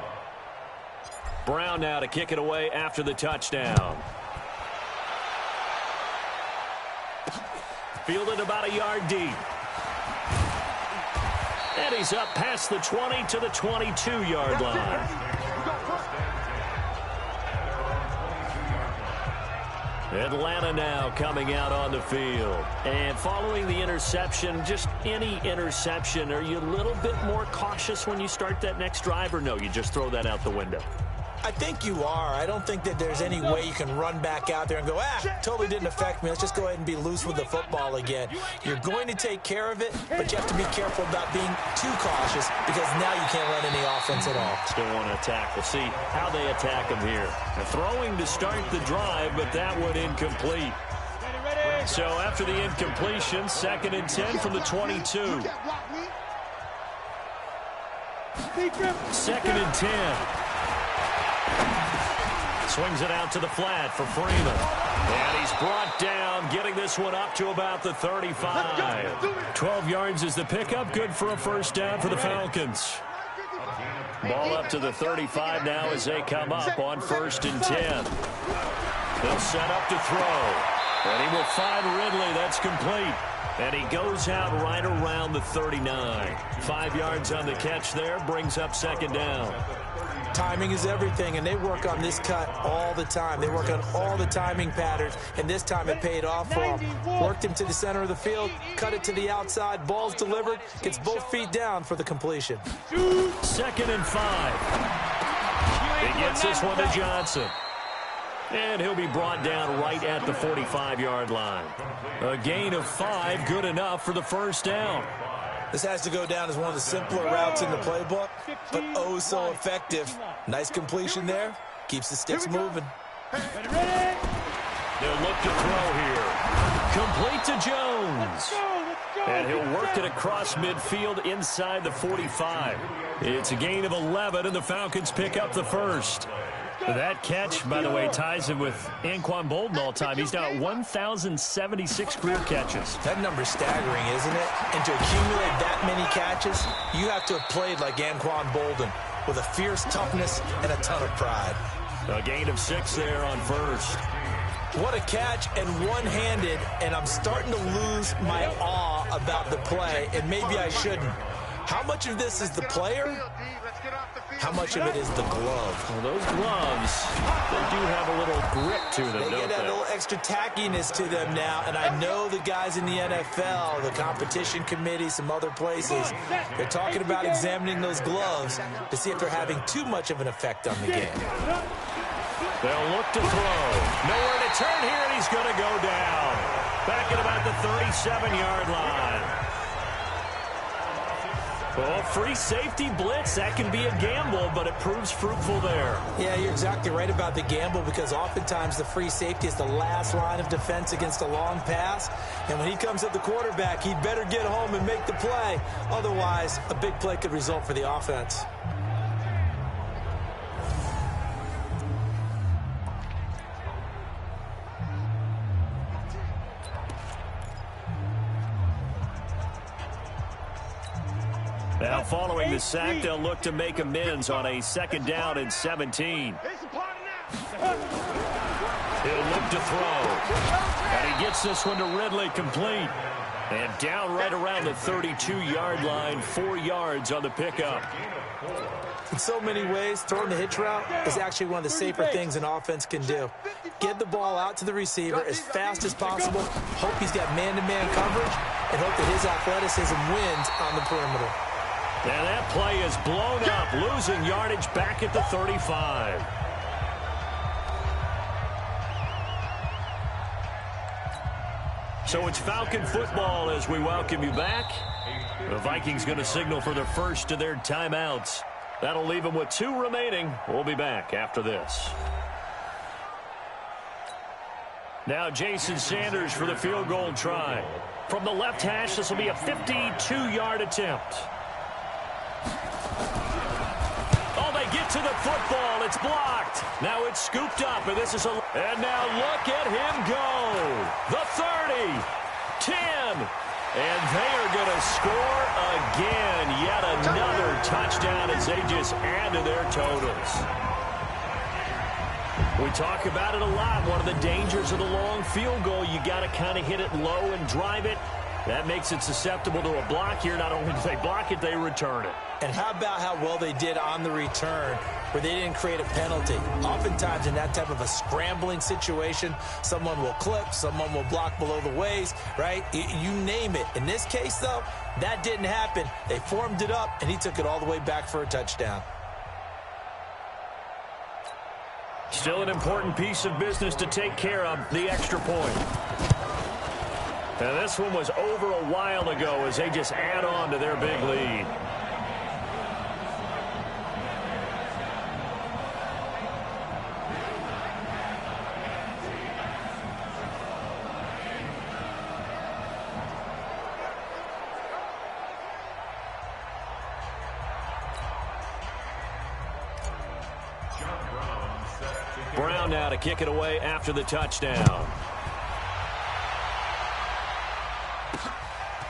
Brown now to kick it away after the touchdown. Fielded about a yard deep. And he's up past the 20 to the 22-yard line. Atlanta now coming out on the field. And following the interception, just any interception, are you a little bit more cautious when you start that next drive, or no, you just throw that out the window? I think you are. I don't think that there's any way you can run back out there and go, totally didn't affect me. Let's just go ahead and be loose with the football again. You're going to take care of it, but you have to be careful about being too cautious because now you can't run any offense at all. Still want to attack. We'll see how they attack him here. Throwing to start the drive, but that one incomplete. So after the incompletion, 2nd and 10 from the 22. 2nd and 10. Swings it out to the flat for Freeman. And he's brought down, getting this one up to about the 35. 12 yards is the pickup. Good for a first down for the Falcons. Ball up to the 35 now as they come up on 1st and 10. They'll set up to throw. And he will find Ridley. That's complete. And he goes out right around the 39. 5 yards on the catch there. Brings up 2nd down. Timing is everything, and they work on this cut all the time. They work on all the timing patterns, and this time it paid off for him. Worked him to the center of the field, cut it to the outside, ball's delivered, gets both feet down for the completion. 2nd and 5. He gets this one to Johnson. And he'll be brought down right at the 45-yard line. A gain of 5, good enough for the first down. This has to go down as one of the simpler routes in the playbook, but oh so effective. Nice completion there. Keeps the sticks moving. They'll look to throw here. Complete to Jones. And he'll work it across midfield inside the 45. It's a gain of 11, and the Falcons pick up the first. That catch, by the way, ties him with Anquan Bolden all time. He's now at 1,076 career catches. That number's staggering, isn't it? And to accumulate that many catches, you have to have played like Anquan Bolden with a fierce toughness and a ton of pride. A gain of 6 there on first. What a catch, and one-handed, and I'm starting to lose my awe about the play, and maybe I shouldn't. How much of this is the player? How much of it is the glove? Well, those gloves, they do have a little grip to them, They don't get that they? little extra tackiness to them now, and I know the guys in the NFL, the competition committee, some other places, they're talking about examining those gloves to see if they're having too much of an effect on the game. They'll look to throw. Nowhere to turn here, and he's going to go down. Back at about the 37-yard line. Well, free safety blitz, that can be a gamble, but it proves fruitful there. Yeah, you're exactly right about the gamble because oftentimes the free safety is the last line of defense against a long pass. And when he comes at the quarterback, he'd better get home and make the play. Otherwise, a big play could result for the offense. Now, following the sack, they'll look to make amends on a 2nd down and 17. He'll look to throw. And he gets this one to Ridley, complete. And down right around the 32-yard line, 4 yards on the pickup. In so many ways, throwing the hitch route is actually one of the safer things an offense can do. Get the ball out to the receiver as fast as possible, hope he's got man-to-man coverage, and hope that his athleticism wins on the perimeter. And that play is blown up, losing yardage back at the 35. So it's Falcon football as we welcome you back. The Vikings going to signal for the first of their timeouts. That'll leave them with 2 remaining. We'll be back after this. Now Jason Sanders for the field goal try. From the left hash, this will be a 52-yard attempt. Oh, they get to the football. It's blocked. Now it's scooped up, and this is and now look at him go. The 30, 10, and they are going to score again. Yet another touchdown as they just add to their totals. We talk about it a lot. One of the dangers of the long field goal, you got to kind of hit it low and drive it. That makes it susceptible to a block here. Not only do they block it, they return it. And how about how well they did on the return where they didn't create a penalty? Oftentimes in that type of a scrambling situation, someone will clip, someone will block below the waist, right? You name it. In this case, though, that didn't happen. They formed it up, and he took it all the way back for a touchdown. Still an important piece of business to take care of, the extra point. And this one was over a while ago as they just add on to their big lead. Brown now to kick it away after the touchdown.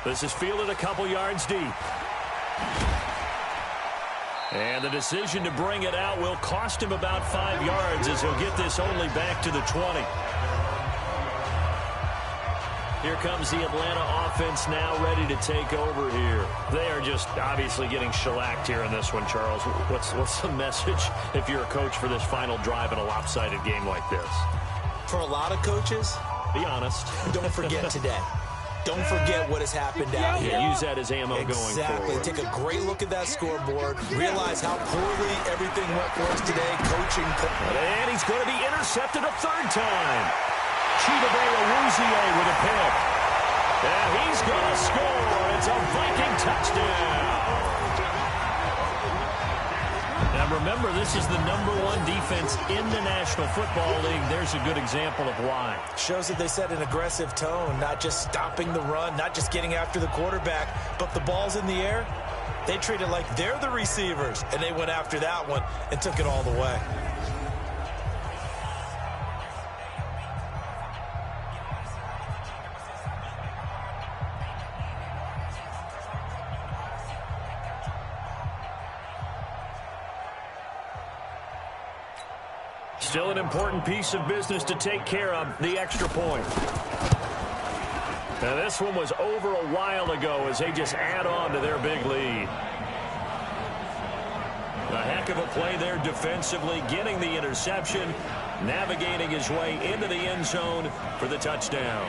This is fielded a couple yards deep. And the decision to bring it out will cost him about 5 yards as he'll get this only back to the 20. Here comes the Atlanta offense now ready to take over here. They are just obviously getting shellacked here in this one, Charles. What's the message if you're a coach for this final drive in a lopsided game like this? For a lot of coaches, be honest. Don't forget today. Don't forget what has happened out here. Use that as ammo going forward. Take a great look at that scoreboard. Realize how poorly everything went for us today. Coaching. And he's going to be intercepted a 3rd time. Chidobe with a pick. And he's going to score. It's a Viking touchdown. Now remember, this is the #1 defense in the National Football League. There's a good example of why. Shows that they set an aggressive tone, not just stopping the run, not just getting after the quarterback, but the ball's in the air. They treat it like they're the receivers, and they went after that one and took it all the way. Still an important piece of business to take care of, the extra point. Now this one was over a while ago as they just add on to their big lead. A heck of a play there defensively, getting the interception, navigating his way into the end zone for the touchdown.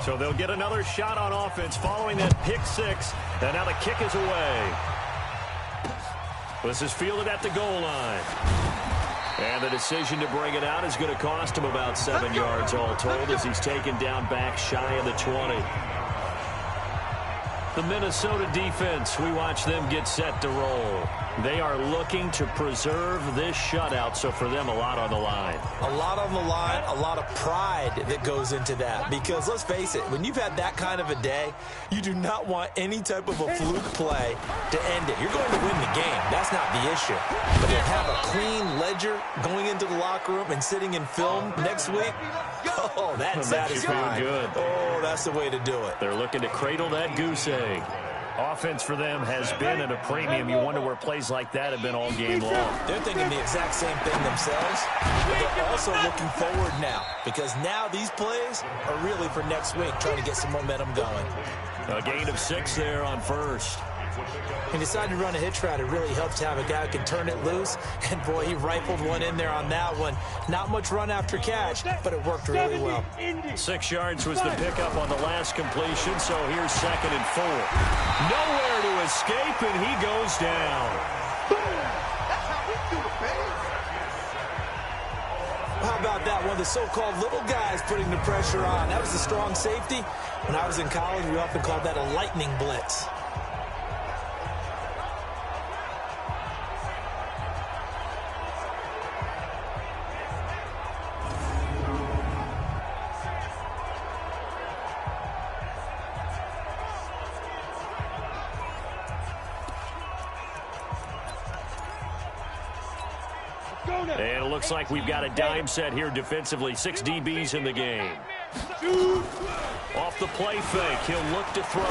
So they'll get another shot on offense following that pick 6. And now the kick is away. This is fielded at the goal line. And the decision to bring it out is going to cost him about 7 yards all told as he's taken down back shy of the 20. The Minnesota defense, we watch them get set to roll. They are looking to preserve this shutout, so for them, a lot on the line. A lot on the line, a lot of pride that goes into that. Because let's face it, when you've had that kind of a day, you do not want any type of a fluke play to end it. You're going to win the game. That's not the issue. But to have a clean ledger going into the locker room and sitting in film next week, oh, that's satisfying. Good. Oh, that's the way to do it. They're looking to cradle that goose egg. Offense for them has been at a premium. You wonder where plays like that have been all game long. They're thinking the exact same thing themselves, but they're also looking forward now, because now these plays are really for next week, trying to get some momentum going. A gain of 6 there on first. He decided to run a hitch route. It really helps to have a guy who can turn it loose. And, boy, he rifled one in there on that one. Not much run after catch, but it worked really well. 6 yards was the pickup on the last completion, so here's 2nd and 4. Nowhere to escape, and he goes down. How about that? One of the so-called little guys putting the pressure on. That was a strong safety. When I was in college, we often called that a lightning blitz. And it looks like we've got a dime set here defensively. 6 DBs in the game. Off the play fake, he'll look to throw.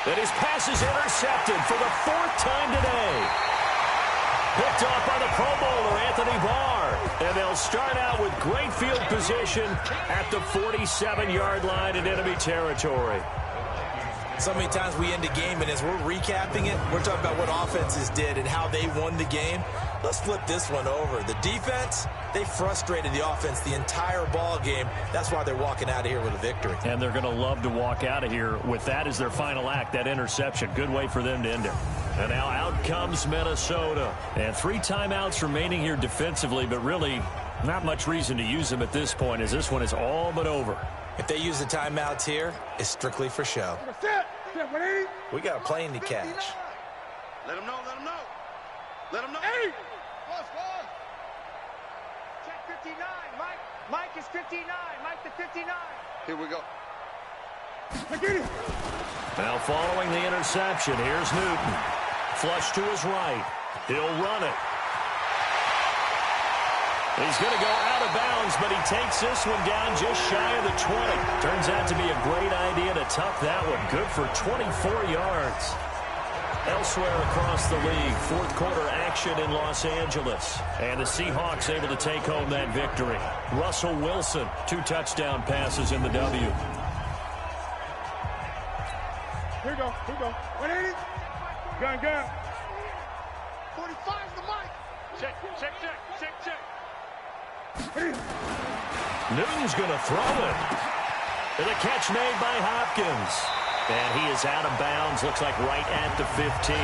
And his pass is intercepted for the 4th time today. Picked off by the Pro Bowler, Anthony Barr. And they'll start out with great field position at the 47-yard line in enemy territory. So many times we end a game, and as we're recapping it, we're talking about what offenses did and how they won the game. Let's flip this one over. The defense, they frustrated the offense the entire ball game. That's why they're walking out of here with a victory. And they're going to love to walk out of here with that as their final act, that interception. Good way for them to end it. And now out comes Minnesota. And 3 timeouts remaining here defensively, but really not much reason to use them at this point, as this one is all but over. If they use the timeouts here, it's strictly for show. We got a plane to catch. Let them know, let them know. Let them know. Hey! Check 59, Mike. Mike is 59. Mike the 59. Here we go. Now following the interception, here's Newton. Flush to his right. He'll run it. He's going to go out of bounds, but he takes this one down just shy of the 20. Turns out to be a great idea to tuck that one. Good for 24 yards. Elsewhere across the league, 4th quarter action in Los Angeles. And the Seahawks able to take home that victory. Russell Wilson, 2 touchdown passes in the W. Here we go, here we go. 180. Gun. 45's the mic. Check. Newton's going to throw it. And a catch made by Hopkins. And he is out of bounds, looks like right at the 15.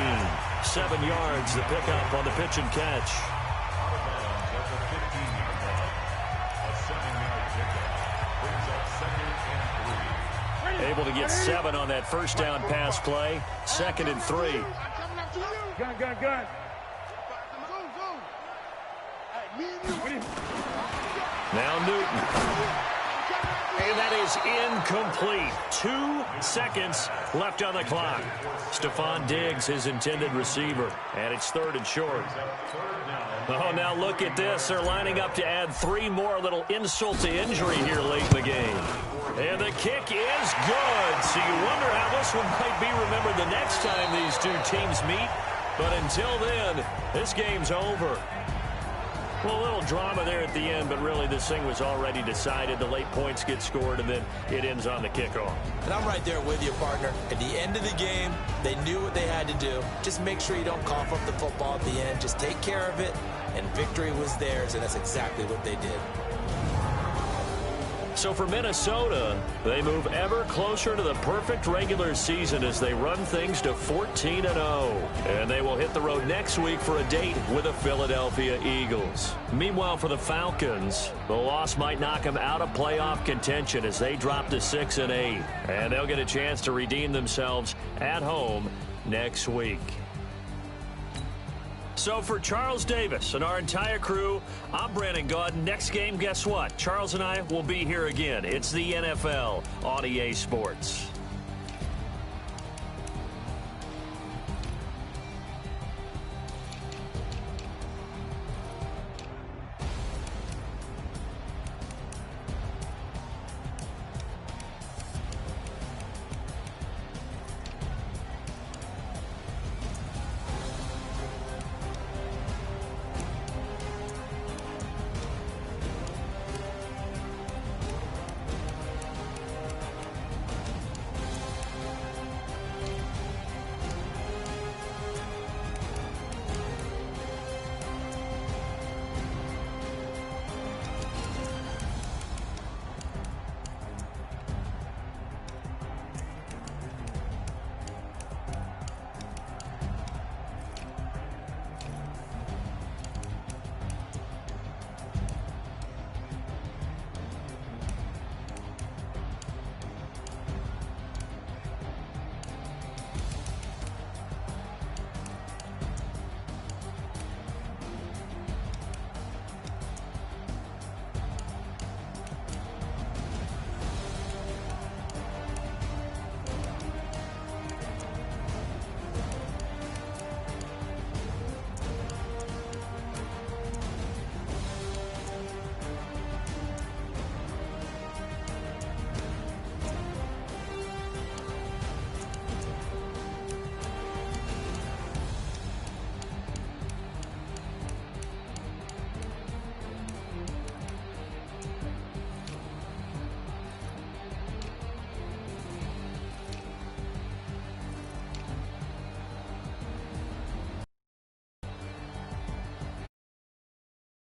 7 yards, the pickup on the pitch and catch. Able to get 7 on that first down pass play. 2nd and 3. Gun. Now Newton. And that is incomplete. 2 seconds left on the clock. Stephon Diggs, his intended receiver. And it's 3rd and short. Oh, now look at this. They're lining up to add 3 more. Little insult to injury here late in the game. And the kick is good. So you wonder how this one might be remembered the next time these 2 teams meet. But until then, this game's over. Well, a little drama there at the end, but really this thing was already decided. The late points get scored, and then it ends on the kickoff. And I'm right there with you, partner. At the end of the game, they knew what they had to do. Just make sure you don't cough up the football at the end. Just take care of it, and victory was theirs, and that's exactly what they did. So for Minnesota, they move ever closer to the perfect regular season as they run things to 14-0. And they will hit the road next week for a date with the Philadelphia Eagles. Meanwhile, for the Falcons, the loss might knock them out of playoff contention as they drop to 6-8. And they'll get a chance to redeem themselves at home next week. So for Charles Davis and our entire crew, I'm Brandon Gaudin. Next game, guess what? Charles and I will be here again. It's the NFL on EA Sports.